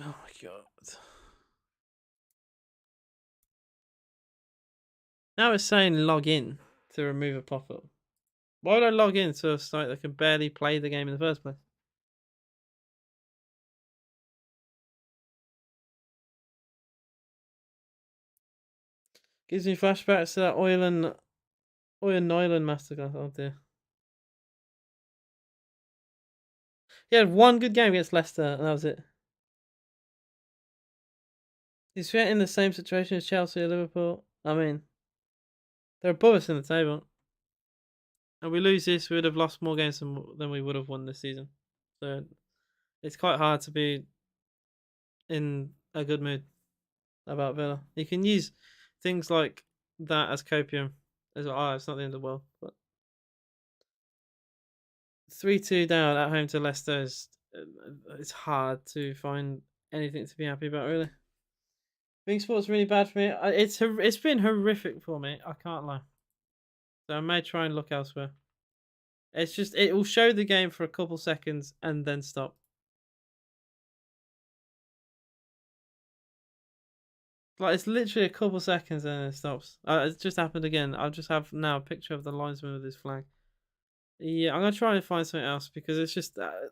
[SPEAKER 1] Oh my God. Now it's saying log in to remove a pop up. Why would I log in to a site that can barely play the game in the first place? Gives me flashbacks to that Oil Nyland masterclass. Oh dear. He had one good game against Leicester, and that was it. He's in the same situation as Chelsea or Liverpool. I mean, they're above us in the table. And we lose this, we would have lost more games than we would have won this season. So it's quite hard to be in a good mood about Villa. You can use things like that as copium. As well. Oh, it's not the end of the world. But 3-2 down at home to Leicester is it's hard to find anything to be happy about, really. Being sports really bad for me. It's been horrific for me. I can't lie. So I may try and look elsewhere. It's just it will show the game for a couple seconds and then stop. Like it's literally a couple seconds and then it stops. It's just happened again. I just have now a picture of the linesman with his flag. Yeah, I'm gonna try and find something else because it's just I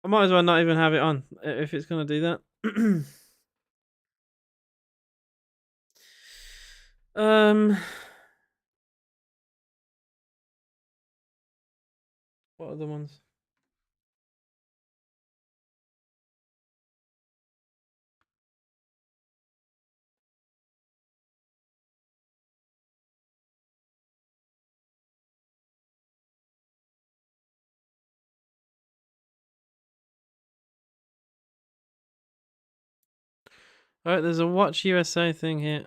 [SPEAKER 1] might as well not even have it on if it's gonna do that. um, what other ones? All right, there's a Watch USA thing here.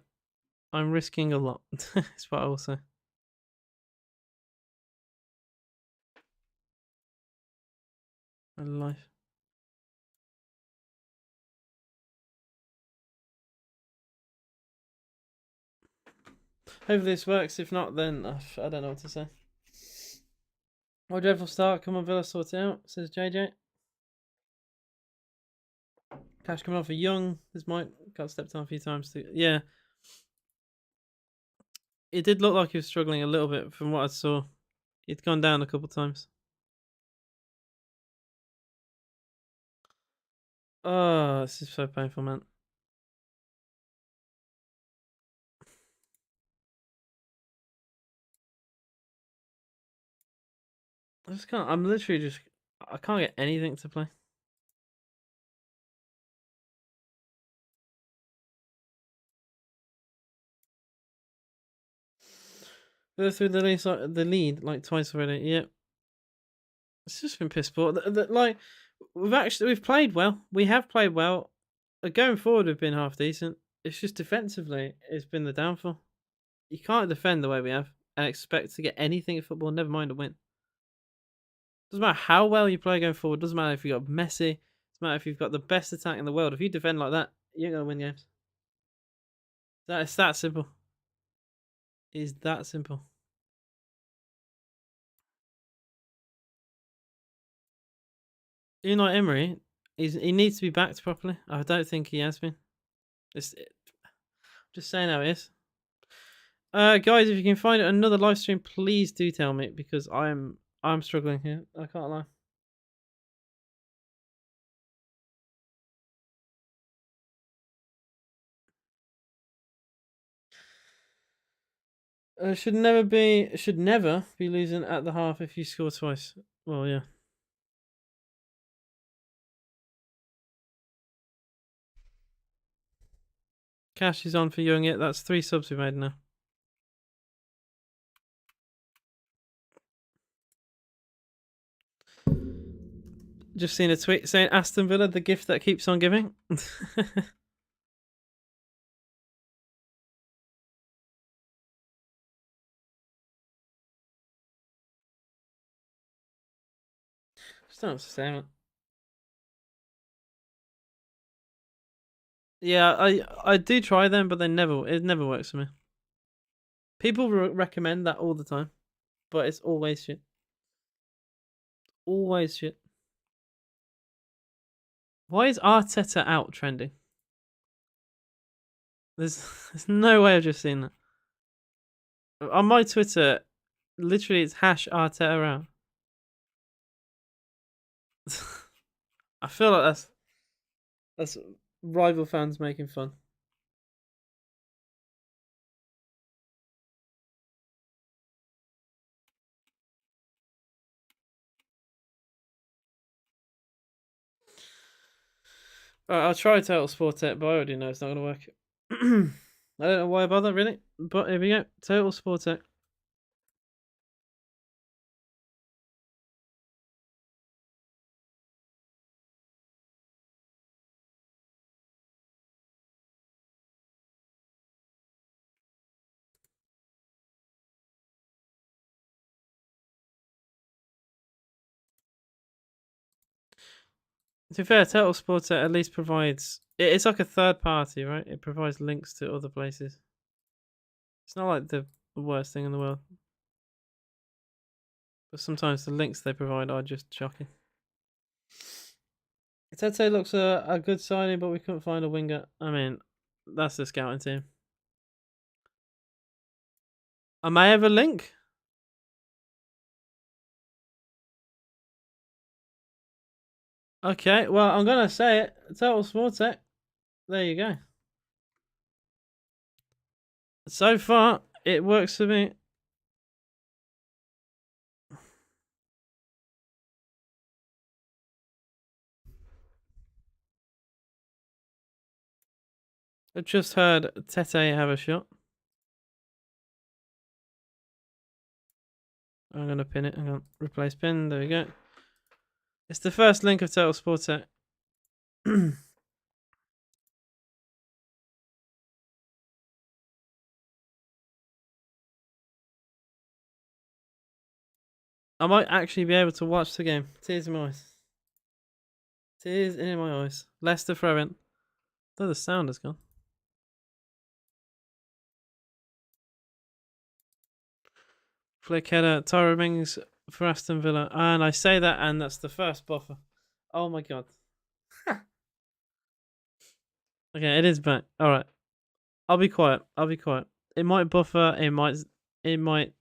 [SPEAKER 1] I'm risking a lot. That's what I will say. My life. Hopefully this works. If not, then I don't know what to say. What dreadful start. Come on, Villa, sort it out, says JJ. Cash coming off for Young. This might got stepped on a few times. Yeah. It did look like he was struggling a little bit from what I saw. He'd gone down a couple of times. Oh, this is so painful, man. I just can't. I'm literally just. I can't get anything to play. Go through the lead like twice already. Yep. It's just been piss poor. Like we've played well. We have played well. Going forward, we've been half decent. It's just defensively, it's been the downfall. You can't defend the way we have and expect to get anything in football. Never mind a win. Doesn't matter how well you play going forward. Doesn't matter if you got Messi. Doesn't matter if you've got the best attack in the world. If you defend like that, you ain't gonna win games. It's that simple. It's that simple. Unai Emery, he needs to be backed properly. I don't think he has been. Just saying how it is. Guys, if you can find another live stream, please do tell me because I'm struggling here. I can't lie. Should never be losing at the half if you score twice. Well, yeah. Cash is on for Young. It. That's 3 subs we made now. Just seen a tweet saying Aston Villa, the gift that keeps on giving. Just don't understand it. Yeah, I do try them, but it never works for me. People recommend that all the time, but it's always shit. Always shit. Why is Arteta out trending? There's no way I've just seen that. On my Twitter, literally it's #Arteta out. I feel like that's rival fans making fun. Alright, I'll try Total Sport Tech, but I already know it's not going to work. I don't know why I bother, really. But here we go. Total Sport Tech. To be fair, Total Sport Tech at least provides... It's like a third party, right? It provides links to other places. It's not like the worst thing in the world. But sometimes the links they provide are just shocking. Tete looks a good signing, but we couldn't find a winger. I mean, that's the scouting team. I may have a link. Okay, well, I'm going to say it. Total Sport Tech. There you go. So far, it works for me. I've just heard Tete have a shot. I'm going to pin it. I'm going to replace pin. There we go. It's the first link of Total Sport Tech. I might actually be able to watch the game. Tears in my eyes. Tears in my eyes. Leicester throw-in. Though the sound has gone. Flick header. Tyra Mings for Aston Villa. And I say that, and that's the first buffer. Oh my god. Okay, it is back. Alright. I'll be quiet. It might buffer. It might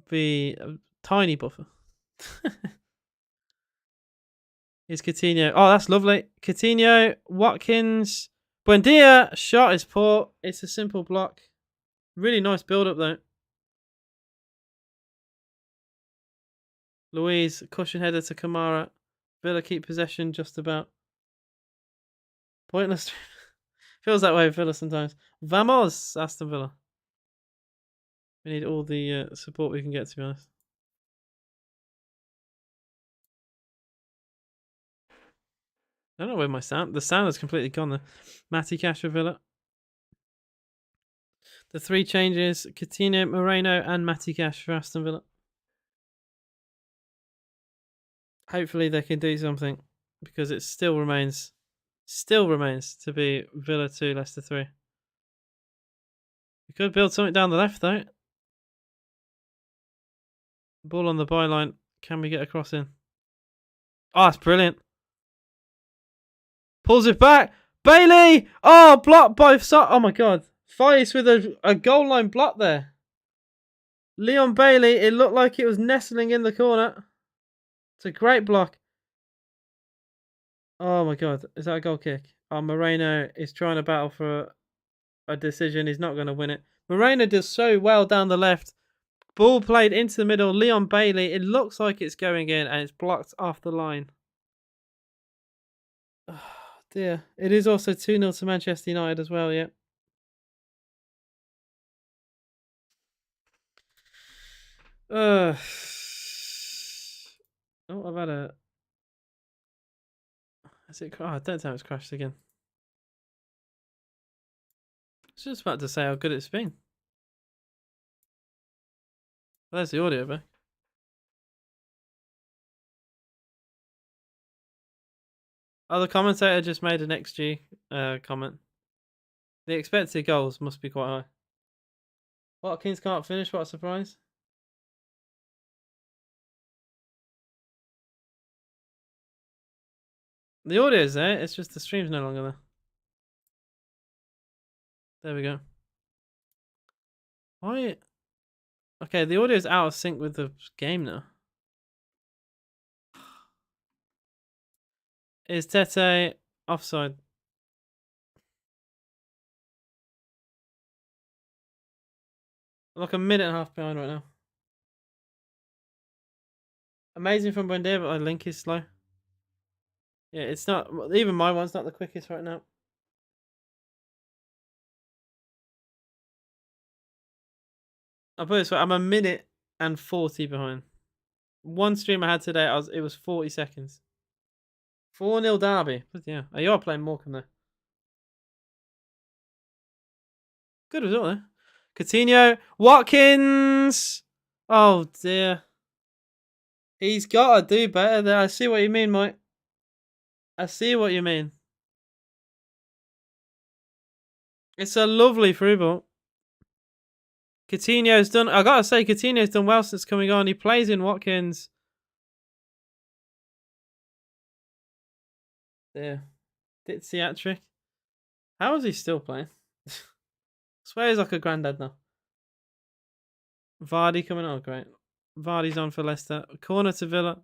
[SPEAKER 1] be a tiny buffer. Here's Coutinho. Oh, that's lovely. Coutinho, Watkins. Buendia. Shot is poor. It's a simple block. Really nice build up though. Louise, cushion header to Kamara. Villa keep possession just about. Pointless. Feels that way with Villa sometimes. Vamos, Aston Villa. We need all the support we can get, to be honest. I don't know where my sound... The sound has completely gone there. Matty Cash for Villa. The 3 changes. Coutinho, Moreno and Matty Cash for Aston Villa. Hopefully they can do something. Because it still remains to be Villa 2, Leicester 3. We could build something down the left though. Ball on the byline. Can we get a cross in? Oh, that's brilliant. Pulls it back. Bailey! Oh, blocked by... Oh my god. Fies with a goal line block there. Leon Bailey, it looked like it was nestling in the corner. It's a great block. Oh my god. Is that a goal kick? Oh, Moreno is trying to battle for a decision. He's not going to win it. Moreno does so well down the left. Ball played into the middle. Leon Bailey. It looks like it's going in, and it's blocked off the line. Oh, dear. It is also 2-0 to Manchester United as well, yeah. Oh, I've had a... Is it... Oh, I don't think it's crashed again. I was just about to say how good it's been. There's the audio back. Oh, the commentator just made an XG comment. The expected goals must be quite high. Watkins can't finish, what a surprise. The audio's there, it's just the stream's no longer there. There we go. Why? Okay, the audio's out of sync with the game now. Is Tete offside? Like a minute and a half behind right now. Amazing from Buendia, but my link is slow. Yeah, it's not. Even my one's not the quickest right now. I'll put it this way: I'm a minute and 40 behind. One stream I had today, it was 40 seconds. 4-0 Derby. But yeah, you are playing Morecambe though. Good result there. Coutinho, Watkins. Oh dear. He's got to do better there. I see what you mean, Mike. I see what you mean. It's a lovely through ball. Coutinho's done. I gotta say, Coutinho's done well since coming on. He plays in Watkins. There. Ditzy hat trick. How is he still playing? I swear he's like a granddad now. Vardy coming on. Oh, great. Vardy's on for Leicester. Corner to Villa.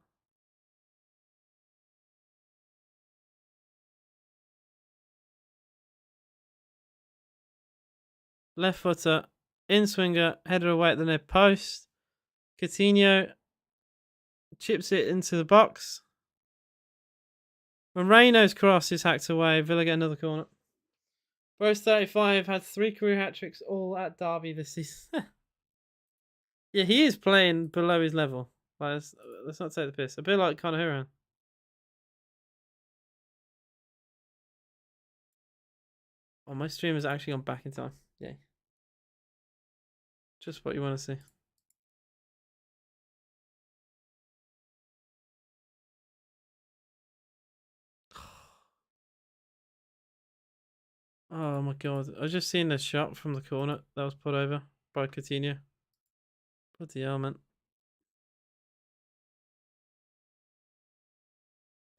[SPEAKER 1] Left footer. In swinger. Header away at the near post. Coutinho chips it into the box. Moreno's cross is hacked away. Villa get another corner. Bros 35 had 3 career hat tricks all at Derby this season. Yeah, he is playing below his level. Like, let's not take the piss. A bit like Conor Horan. Oh, my stream has actually gone back in time. Yeah. Just what you want to see. Oh my god. I was just seeing the shot from the corner that was put over by Coutinho. Bloody hell, man.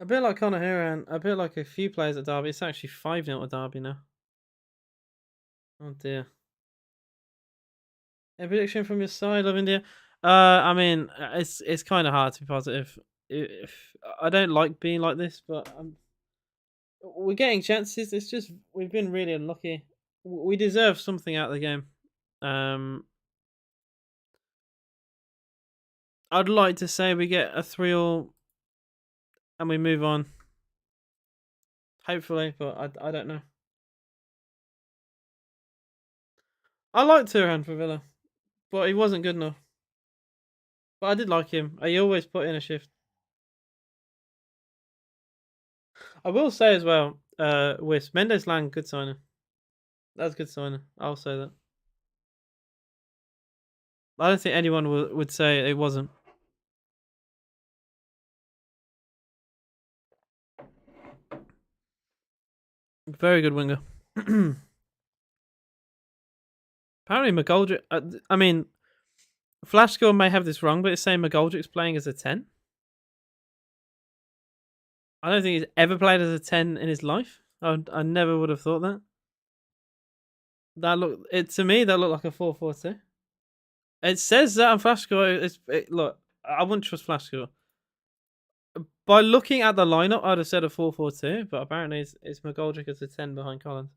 [SPEAKER 1] A bit like Conor Horan, a bit like a few players at Derby. It's actually 5-0 at Derby now. Oh dear. A prediction from your side, Love India? I mean, it's kind of hard to be positive. If I don't like being like this, but we're getting chances. It's just we've been really unlucky. We deserve something out of the game. I'd like to say we get a 3-3 and we move on. Hopefully, but I don't know. I liked Turan for Villa, but he wasn't good enough. But I did like him. He always put in a shift. I will say as well, with Mendes Lang, good signing. That's a good signing. I'll say that. I don't think anyone would say it wasn't. Very good winger. Apparently McGoldrick. I mean, Flashscore may have this wrong, but it's saying McGoldrick's playing as a 10. I don't think he's ever played as a 10 in his life. I never would have thought that. To me that looked like a 4-4-2. It says that on Flashscore. Look, I wouldn't trust Flashscore. By looking at the lineup, I'd have said a 4-4-2, but apparently it's McGoldrick as a 10 behind Collins.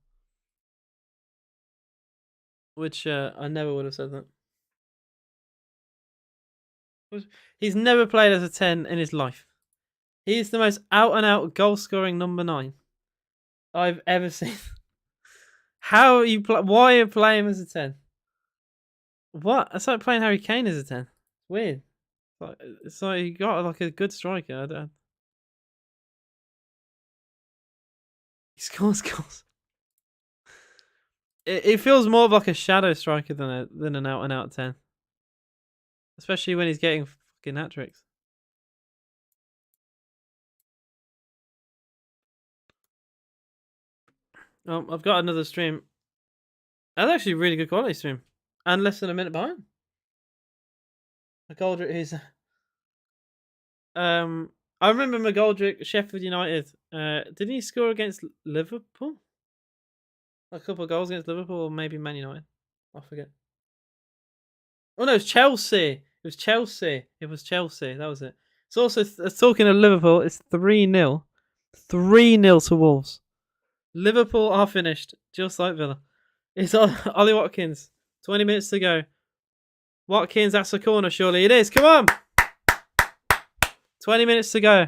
[SPEAKER 1] which I never would have said that. He's never played as a 10 in his life. He's the most out and out goal scoring number 9 I've ever seen. How are you? Why are you playing him as a 10? What? It's like playing Harry Kane as a 10. Weird. It's like you got like a good striker. He scores goals. It feels more of like a shadow striker than an out and out 10. Especially when he's getting fucking hat tricks. Oh, I've got another stream. That's actually a really good quality stream. And less than a minute behind. McGoldrick, he's I remember McGoldrick, Sheffield United. Didn't he score against Liverpool? A couple of goals against Liverpool, or maybe Man United. I forget. Oh no, it's Chelsea. It was Chelsea. That was it. It's also talking of Liverpool. It's 3-0, 3-0 to Wolves. Liverpool are finished, just like Villa. It's Ollie Watkins. 20 minutes to go. Watkins, that's a corner, surely it is. Come on. 20 minutes to go.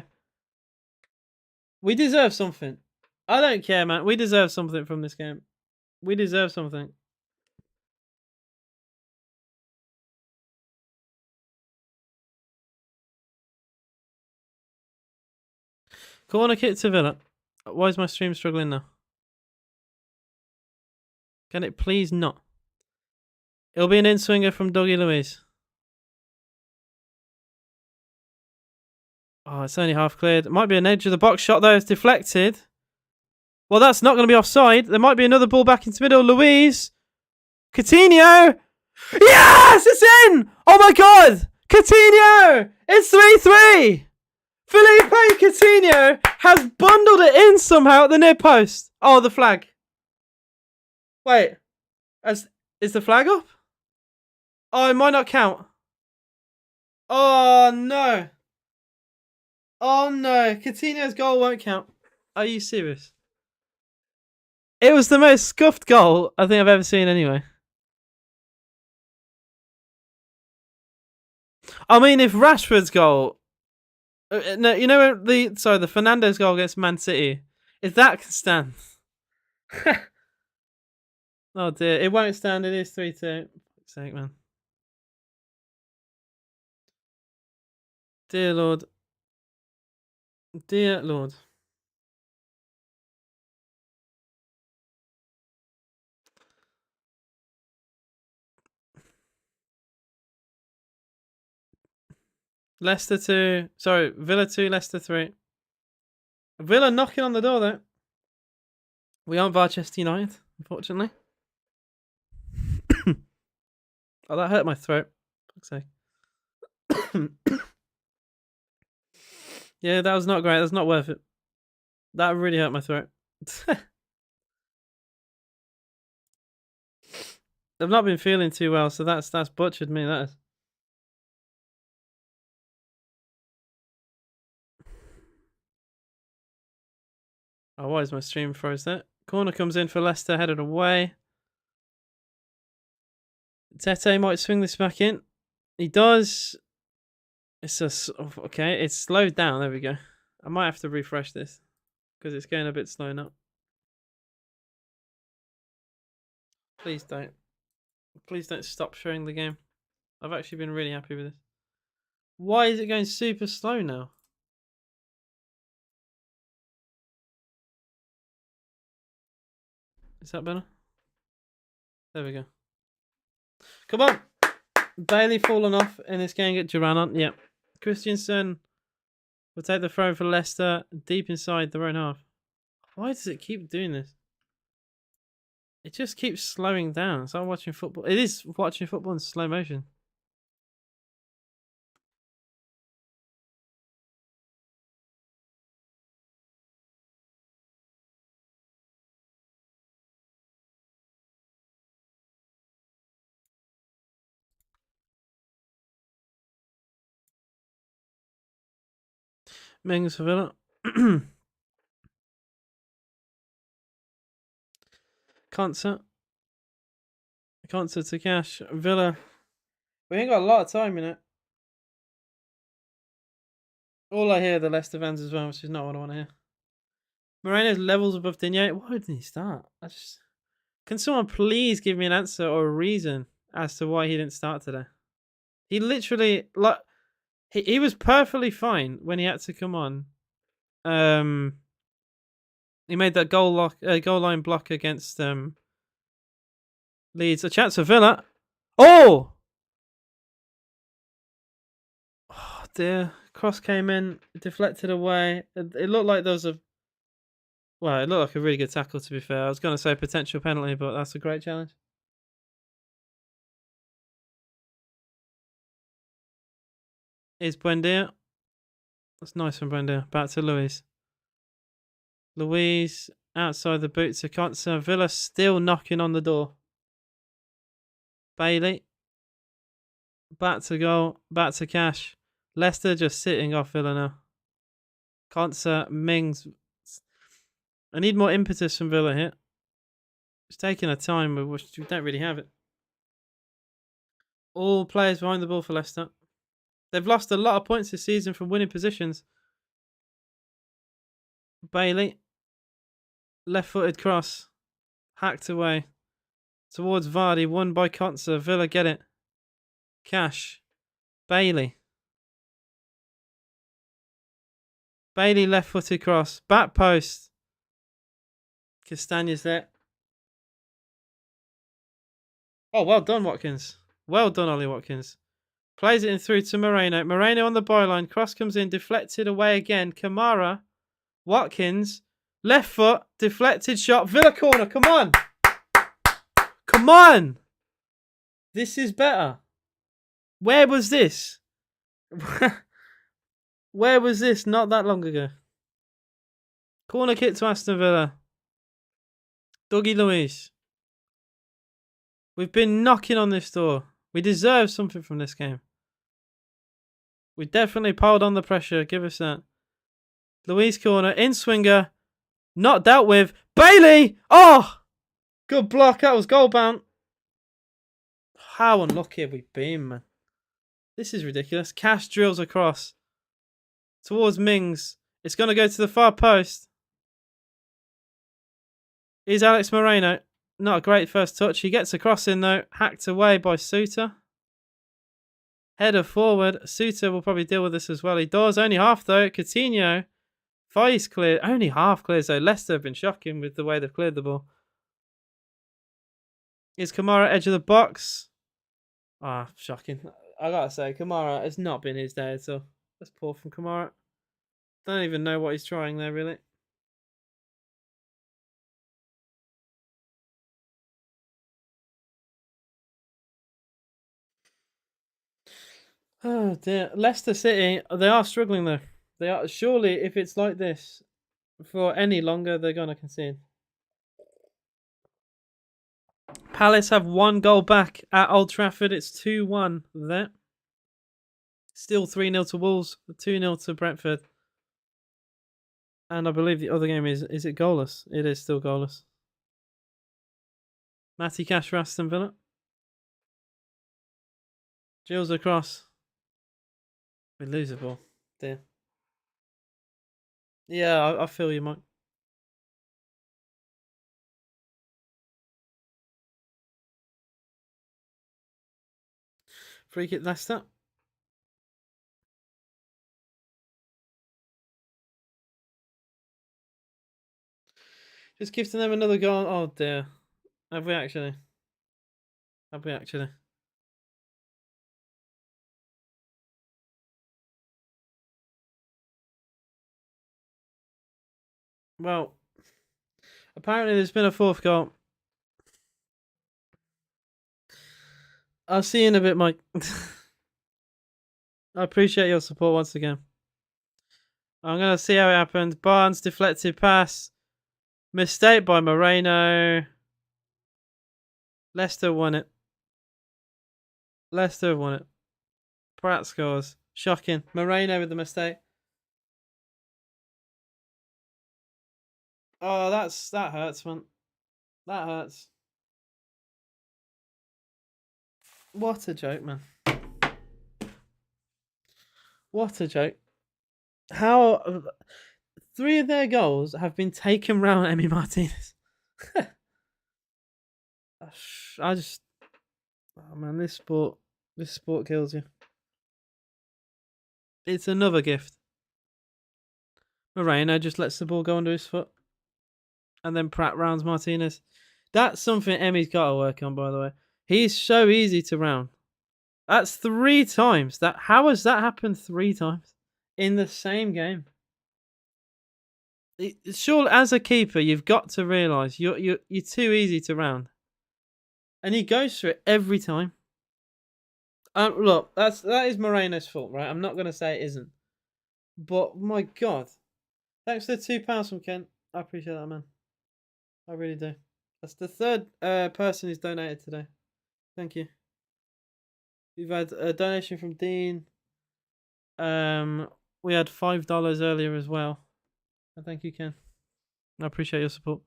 [SPEAKER 1] We deserve something. I don't care, man. We deserve something from this game. We deserve something. Corner kick to Villa. Why is my stream struggling now? Can it please not? It'll be an in-swinger from Dougie Luiz. Oh, it's only half cleared. It might be an edge of the box shot, though. It's deflected. Well, that's not going to be offside. There might be another ball back into middle. Luiz. Coutinho. Yes! It's in! Oh, my God! Coutinho! It's 3-3! Felipe Coutinho has bundled it in somehow at the near post. Oh, the flag. Wait. Is the flag up? Oh, it might not count. Oh, no. Oh, no. Coutinho's goal won't count. Are you serious? It was the most scuffed goal I think I've ever seen anyway. I mean, if Rashford's goal... no, you know the Fernandes goal against Man City. If that can stand... oh, dear. It won't stand. It is 3-2. For fuck's sake, man. Dear Lord. Dear Lord. Leicester 2. Sorry, Villa 2, Leicester 3. Villa knocking on the door, though. We aren't Barchester United, unfortunately. Oh, that hurt my throat. Fuck's sake. Yeah, that was not great. That's not worth it. That really hurt my throat. I've not been feeling too well, so that's butchered me. That is. Oh, why is my stream froze there? Corner comes in for Leicester, headed away. Tete might swing this back in. He does. It's okay. It's slowed down. There we go. I might have to refresh this because it's going a bit slow now. Please don't. Please don't stop showing the game. I've actually been really happy with this. Why is it going super slow now? Is that better? There we go. Come on! Bailey fallen off in this game. Get Duran on. Yep. Christensen will take the throw for Leicester deep inside their own half. Why does it keep doing this? It just keeps slowing down. It's like watching football. It is watching football in slow motion. Mings for Villa. Concert. Concert to Cash. Villa. We ain't got a lot of time in it. All I hear are the Leicester fans as well, which is not what I want to hear. Moreno's levels above Digne. Why didn't he start? Can someone please give me an answer or a reason as to why he didn't start today? He literally he was perfectly fine when he had to come on. He made that goal line block against Leeds. A chance for Villa. Oh! Oh dear. Cross came in, deflected away. It looked like there was it looked like a really good tackle, to be fair. I was going to say potential penalty, but that's a great challenge. Is Buendia. That's nice from Buendia. Back to Luis. Luis outside the boots of Consa. Villa still knocking on the door. Bailey. Back to goal. Back to Cash. Leicester just sitting off Villa now. Consa, Mings. I need more impetus from Villa here. It's taking a time, but we don't really have it. All players behind the ball for Leicester. They've lost a lot of points this season from winning positions. Bailey. Left-footed cross. Hacked away. Towards Vardy. Won by Consa. Villa get it. Cash. Bailey. Bailey left-footed cross. Back post. Castagne's there. Oh, well done, Watkins. Well done, Ollie Watkins. Plays it in through to Moreno. Moreno on the byline. Cross comes in. Deflected away again. Kamara. Watkins. Left foot. Deflected shot. Villa corner. Come on. Come on. This is better. Where was this? Where was this not that long ago? Corner kick to Aston Villa. Dougie Luiz. We've been knocking on this door. We deserve something from this game. We definitely piled on the pressure. Give us that. Luiz corner. In swinger. Not dealt with. Bailey! Oh! Good block. That was goal bound. How unlucky have we been, man? This is ridiculous. Cash drills across. Towards Mings. It's going to go to the far post. Here's Alex Moreno. Not a great first touch. He gets a cross in though. Hacked away by Suter. Header forward. Suter will probably deal with this as well. He does. Only half though. Coutinho. Vice clear. Only half clears though. Leicester have been shocking with the way they've cleared the ball. Is Kamara edge of the box? Shocking. I gotta say, Kamara has not been his day at all. That's poor from Kamara. Don't even know what he's trying there, really. Oh dear. Leicester City, they are struggling though. They are. Surely, if it's like this for any longer, they're gonna concede. Palace have 1 goal back at Old Trafford. It's 2-1 there. Still 3-0 to Wolves, 2-0 to Brentford. And I believe the other game is it goalless? It is still goalless. Matty Cash for Aston Villa. Gilles across. We lose the ball. Dear. Yeah, I feel you, Mike. Free kick Leicester. Just gifting them another goal. Oh dear. Have we actually? Have we actually? Well, apparently there's been a 4th goal. I'll see you in a bit, Mike. I appreciate your support once again. I'm going to see how it happens. Barnes, deflected pass. Mistake by Moreno. Leicester won it. Leicester won it. Pratt scores. Shocking. Moreno with the mistake. Oh, that hurts, man. That hurts. What a joke, man. What a joke. How 3 of their goals have been taken round Emi Martinez. I just, oh man, this sport kills you. It's another gift. Moreno just lets the ball go under his foot, and then Pratt rounds Martinez. That's something Emi's got to work on, by the way. He's so easy to round. That's 3 times. How has that happened 3 times in the same game? Sure, as a keeper, you've got to realise you're too easy to round, and he goes for it every time. Look, that is Moreno's fault, right? I'm not going to say it isn't, but my God, thanks for the £2 from Kent. I appreciate that, man. I really do. That's the third person who's donated today. Thank you. We've had a donation from Dean. We had $5 earlier as well. Thank you, Ken. I appreciate your support.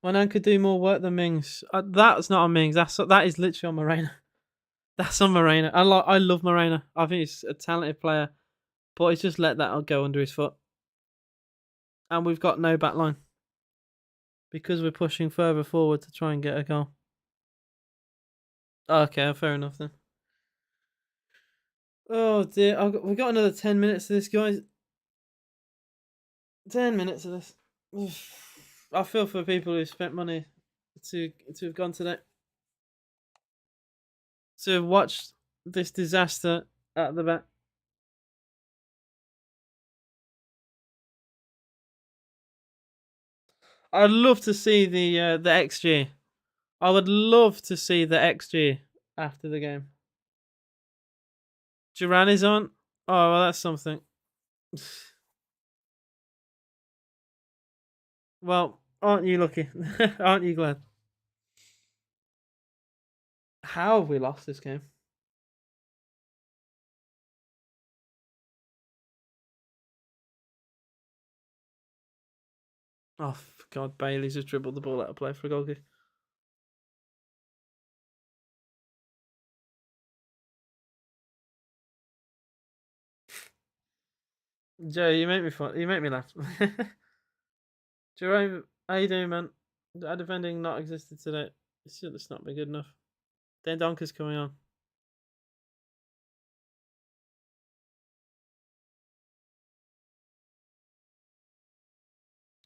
[SPEAKER 1] My nan could do more work than Mings. That's not on Mings. That is literally on Moreno. That's on Moreno. I love Moreno. I think he's a talented player, but he's just let that go under his foot. And we've got no back line because we're pushing further forward to try and get a goal. Okay, fair enough then. Oh dear, we've got another 10 minutes of this, guys. 10 minutes of this. I feel for people who spent money to have gone today, to have watched this disaster at the back. I'd love to see the XG. I would love to see the XG after the game. Duran is on. Oh, well, that's something. Well, aren't you lucky? Aren't you glad? How have we lost this game? Oh, God, Bailey's just dribbled the ball out of play for a goal kick. Joe, you make me fun. You make me laugh. Jerome, how you doing, man? Our defending not existed today. It's not been good enough. Dan Donker's coming on.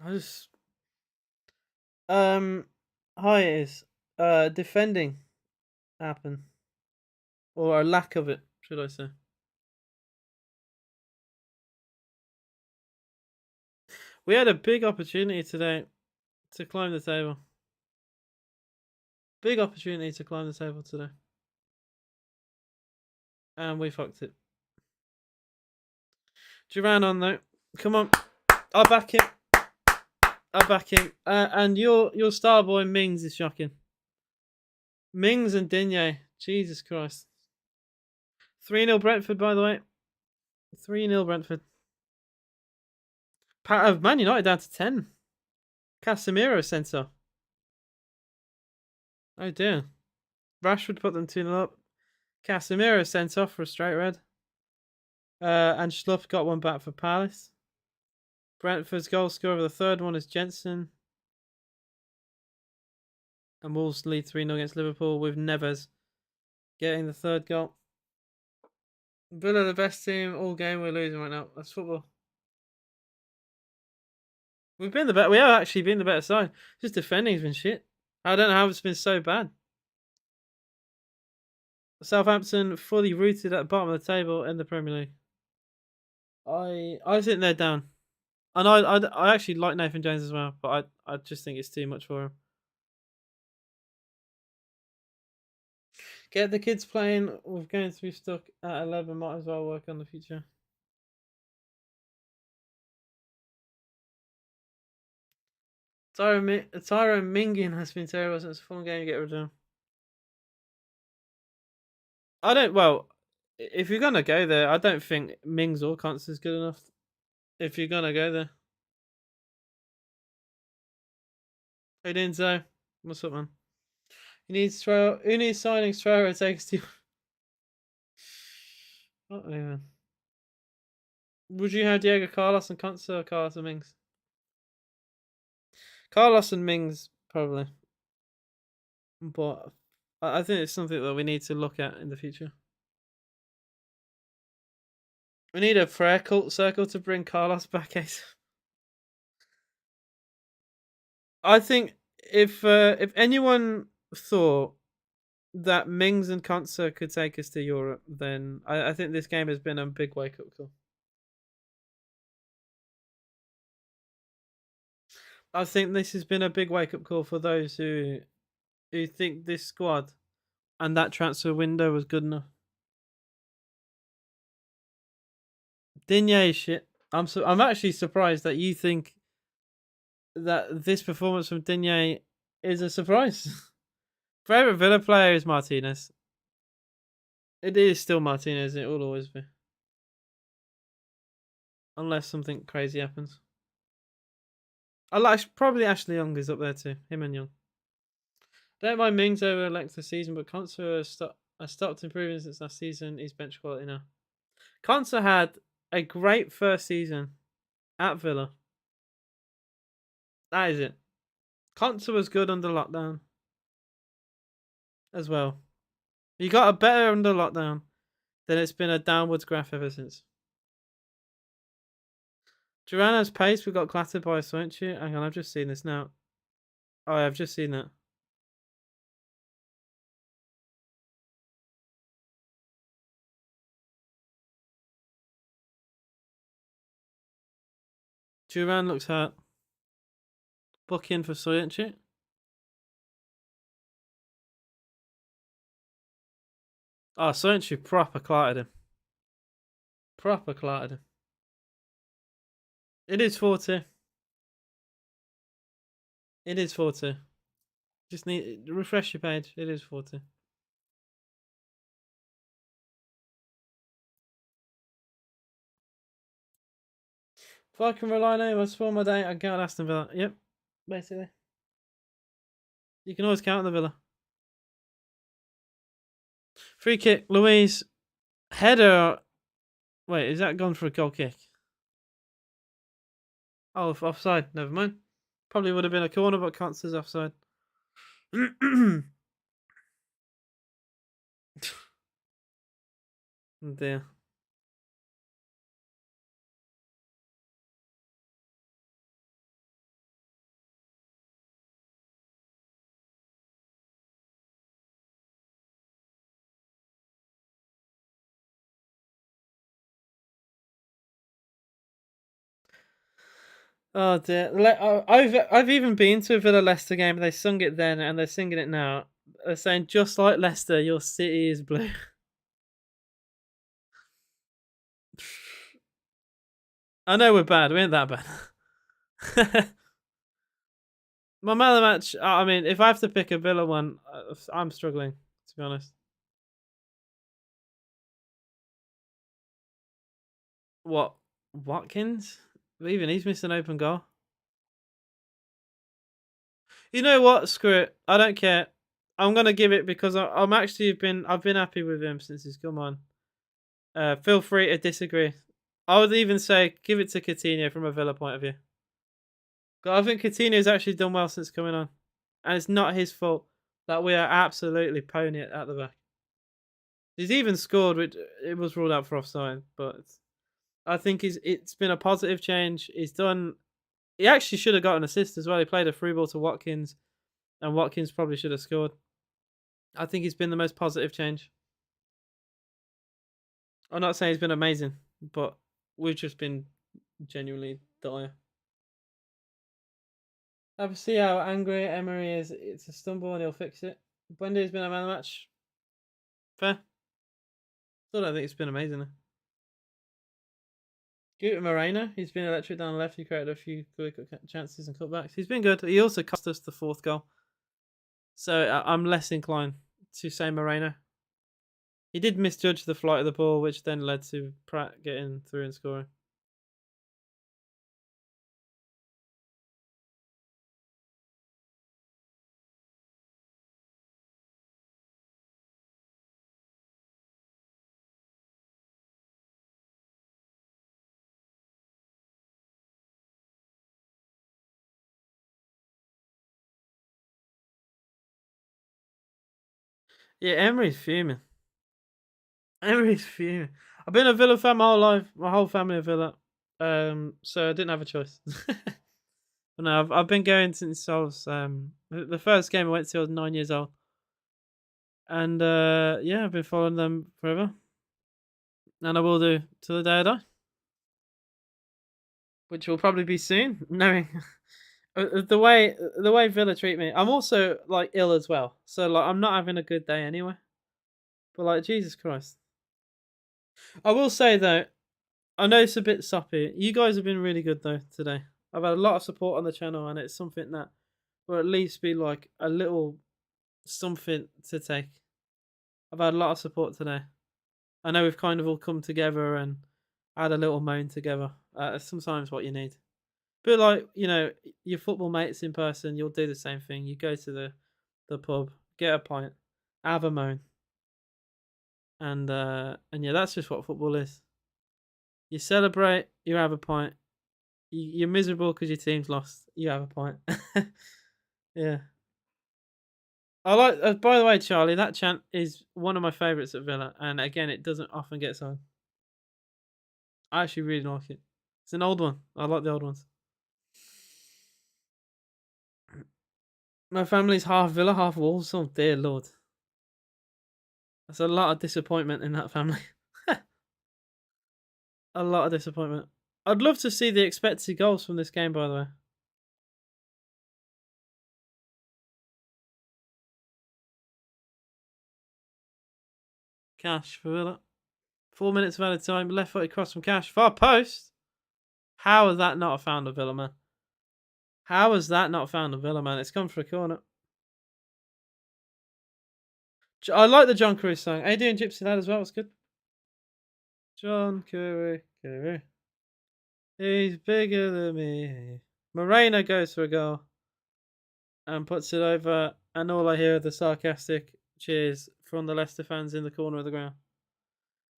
[SPEAKER 1] I just hi it is. Defending happen. Or a lack of it, should I say. We had a big opportunity today to climb the table. Big opportunity to climb the table today. And we fucked it. Duran on though. Come on. I'll back him. I'll back him. And your star boy Mings is shocking. Mings and Digne. Jesus Christ. 3-0 Brentford, by the way. 3-0 Brentford. Man United down to 10. Casemiro sent off. Oh dear. Rashford put them 2-0 up. Casemiro sent off for a straight red. And Schlupp got one back for Palace. Brentford's goal scorer, the third one is Jensen. And Wolves lead 3-0 against Liverpool with Neves getting the third goal. Villa the best team all game. We're losing right now. That's football. We have actually been the better side. Just defending's been shit. I don't know how it's been so bad. Southampton fully rooted at the bottom of the table in the Premier League. I think they're down. And I actually like Nathan Jones as well, but I just think it's too much for him. Get the kids playing. We're going to be stuck at 11. Might as well work on the future. Tyrone Mingin has been terrible since the full game. Get rid of him. If you're gonna go there, I don't think Mings or Constance is good enough. If you're gonna go there. Hey Denzo, what's up, man? He needs Trower. Who needs signing Trower takes to? Not even. Would you have Diego Carlos and Conser or Carlos and Mings? Carlos and Mings probably, but I think it's something that we need to look at in the future. We need a prayer cult circle to bring Carlos back. I think if anyone thought that Mings and Conser could take us to Europe, then I think this game has been a big wake up call. I think this has been a big wake up call for those who think this squad and that transfer window was good enough. Digne shit. I'm actually surprised that you think that this performance from Digne is a surprise. Favorite Villa player is Martinez. It is still Martinez. It will always be, unless something crazy happens. I like probably Ashley Young is up there too. Him and Young. Don't mind Mings over Leicester season, but Conser has stopped improving since last season. He's bench quality now. Conser had a great first season at Villa. That is it. Conser was good under lockdown as well. He got a better under lockdown. Then it's been a downwards graph ever since. Girana's pace, we got clattered by Soinchi. Hang on, I've just seen this now. Oh, I've just seen that. Duran looks hurt. Book in for Soinchi. Oh, Soinchi proper clattered him. Proper clattered him. It is 40. It is 40. Just need refresh your page. It is 40. If I can rely on anyone to spoil my day, I count Aston Villa. Yep, basically. You can always count the Villa. Free kick, Louise. Header. Wait, is that gone for a goal kick? Oh, offside. Never mind. Probably would have been a corner, but Conser's offside. Oh dear. Oh dear. I've even been to a Villa Leicester game. They sung it then, and they're singing it now. They're saying, "Just like Leicester, your city is blue." I know we're bad. We ain't that bad. My man of the match. I mean, if I have to pick a Villa one, I'm struggling to be honest. What Watkins? Even he's missed an open goal. You know what? Screw it. I don't care. I'm gonna give it because I'm actually I've been happy with him since he's come on. Feel free to disagree. I would even say give it to Coutinho from a Villa point of view. I think Coutinho's actually done well since coming on, and it's not his fault that we are absolutely pony at the back. He's even scored, which it was ruled out for offside, but I think it's been a positive change. He's done. He actually should have got an assist as well. He played a free ball to Watkins, and Watkins probably should have scored. I think he's been the most positive change. I'm not saying he's been amazing, but we've just been genuinely dire. I see how angry Emery is. It's a stumble and he'll fix it. Bundy's been a man of the match. Fair. Still don't think it's been amazing. Guta Moreno, he's been electric down the left. He created a few quick chances and cutbacks. He's been good. He also cost us the fourth goal. So I'm less inclined to say Moreno. He did misjudge the flight of the ball, which then led to Pratt getting through and scoring. Yeah, Emery's fuming. Emery's fuming. I've been a Villa fan my whole life. My whole family are Villa. So I didn't have a choice. But no, I've been going since I was the first game I went to. I was 9 years old, and yeah, I've been following them forever, and I will do till the day I die, which will probably be soon. Knowing the way Villa treat me, I'm also like ill as well. So like I'm not having a good day anyway. But like Jesus Christ, I will say though, I know it's a bit soppy. You guys have been really good though today. I've had a lot of support on the channel, and it's something that will at least be like a little something to take. I've had a lot of support today. I know we've kind of all come together and had a little moan together. Sometimes what you need. But like, your football mates in person, you'll do the same thing. You go to the pub, get a pint, have a moan. And yeah, that's just what football is. You celebrate, you have a pint. You're miserable because your team's lost, you have a pint. Yeah. I like. By the way, Charlie, that chant is one of my favourites at Villa, and again, it doesn't often get sung. I actually really like it. It's an old one. I like the old ones. My family's half Villa, half Wolves. Oh dear Lord, that's a lot of disappointment in that family. A lot of disappointment. I'd love to see the expected goals from this game. By the way, Cash for Villa. 4 minutes of added time. Left-footed cross from Cash. Far post. How has that not found a Villa man? How has that not found a Villa man? It's gone for a corner. I like the John Curry song. Are you doing Gypsy Lad as well? It's good. John Curry. He's bigger than me. Moreno goes for a goal and puts it over. And all I hear are the sarcastic cheers from the Leicester fans in the corner of the ground.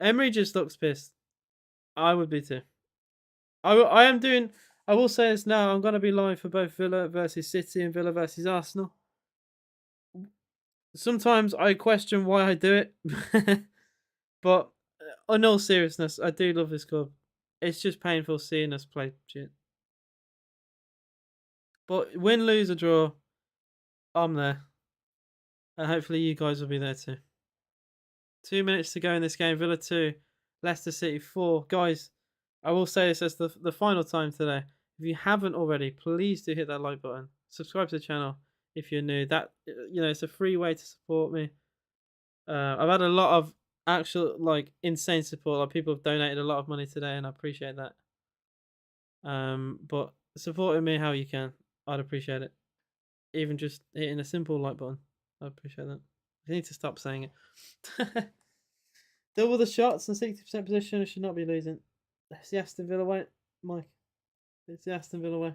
[SPEAKER 1] Emery just looks pissed. I would be too. I am doing. I will say this now. I'm going to be live for both Villa versus City and Villa versus Arsenal. Sometimes I question why I do it, but in all seriousness, I do love this club. It's just painful seeing us play shit. But win, lose, or draw, I'm there, and hopefully you guys will be there too. 2 minutes to go in this game. Villa 2, Leicester City 4. Guys, I will say this as the final time today. If you haven't already, please do hit that like button. Subscribe to the channel if you're new. That it's a free way to support me. I've had a lot of actual insane support. Like people have donated a lot of money today, and I appreciate that. But supporting me how you can, I'd appreciate it. Even just hitting a simple like button, I'd appreciate that. I need to stop saying it. Double the shots and 60% position. I should not be losing. It's the Aston Villa way, Mike. It's the Aston Villa way.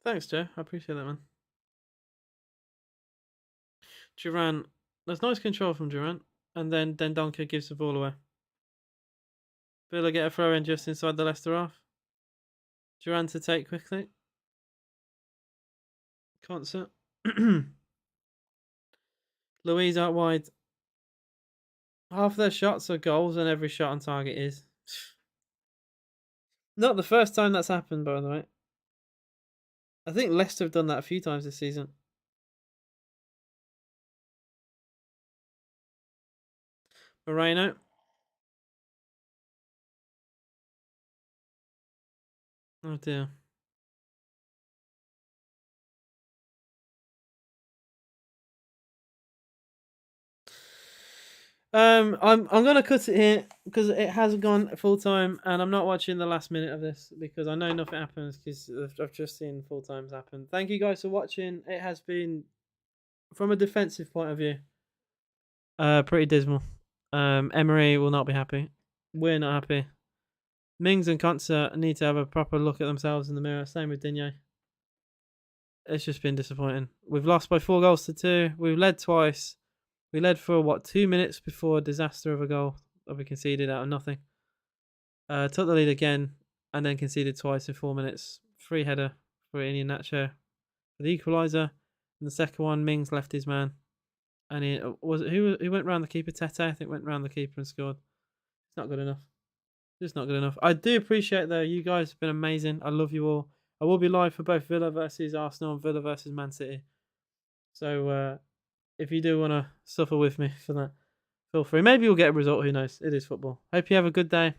[SPEAKER 1] Thanks, Joe. I appreciate that, man. Duran. There's nice control from Duran. And then Dendonka gives the ball away. Villa get a throw in just inside the Leicester half. Duran to take quickly. Concert. Louise out wide. Half their shots are goals, and every shot on target is. Not the first time that's happened, by the way. I think Leicester have done that a few times this season. Moreno. Oh dear. I'm gonna cut it here because it has gone full time, and I'm not watching the last minute of this because I know nothing happens because I've just seen full times happen. Thank you guys for watching. It has been, from a defensive point of view, pretty dismal. Emery will not be happy. We're not happy. Mings and Concert need to have a proper look at themselves in the mirror. Same with Digne. It's just been disappointing. We've lost by 4 goals to 2. We've led twice. We led for what 2 minutes before a disaster of a goal that we conceded out of nothing. Took the lead again and then conceded twice in 4 minutes. Free header for Iheanacho for the equaliser. And the second one, Mings left his man, and he was who went round the keeper. Tete, I think, went round the keeper and scored. It's not good enough. Just not good enough. I do appreciate though. You guys have been amazing. I love you all. I will be live for both Villa versus Arsenal and Villa versus Man City. So if you do want to suffer with me for that, feel free. Maybe you'll get a result. Who knows? It is football. Hope you have a good day.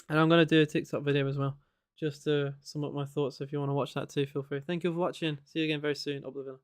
[SPEAKER 1] And I'm going to do a TikTok video as well, just to sum up my thoughts. If you want to watch that too, feel free. Thank you for watching. See you again very soon. Up the Villa.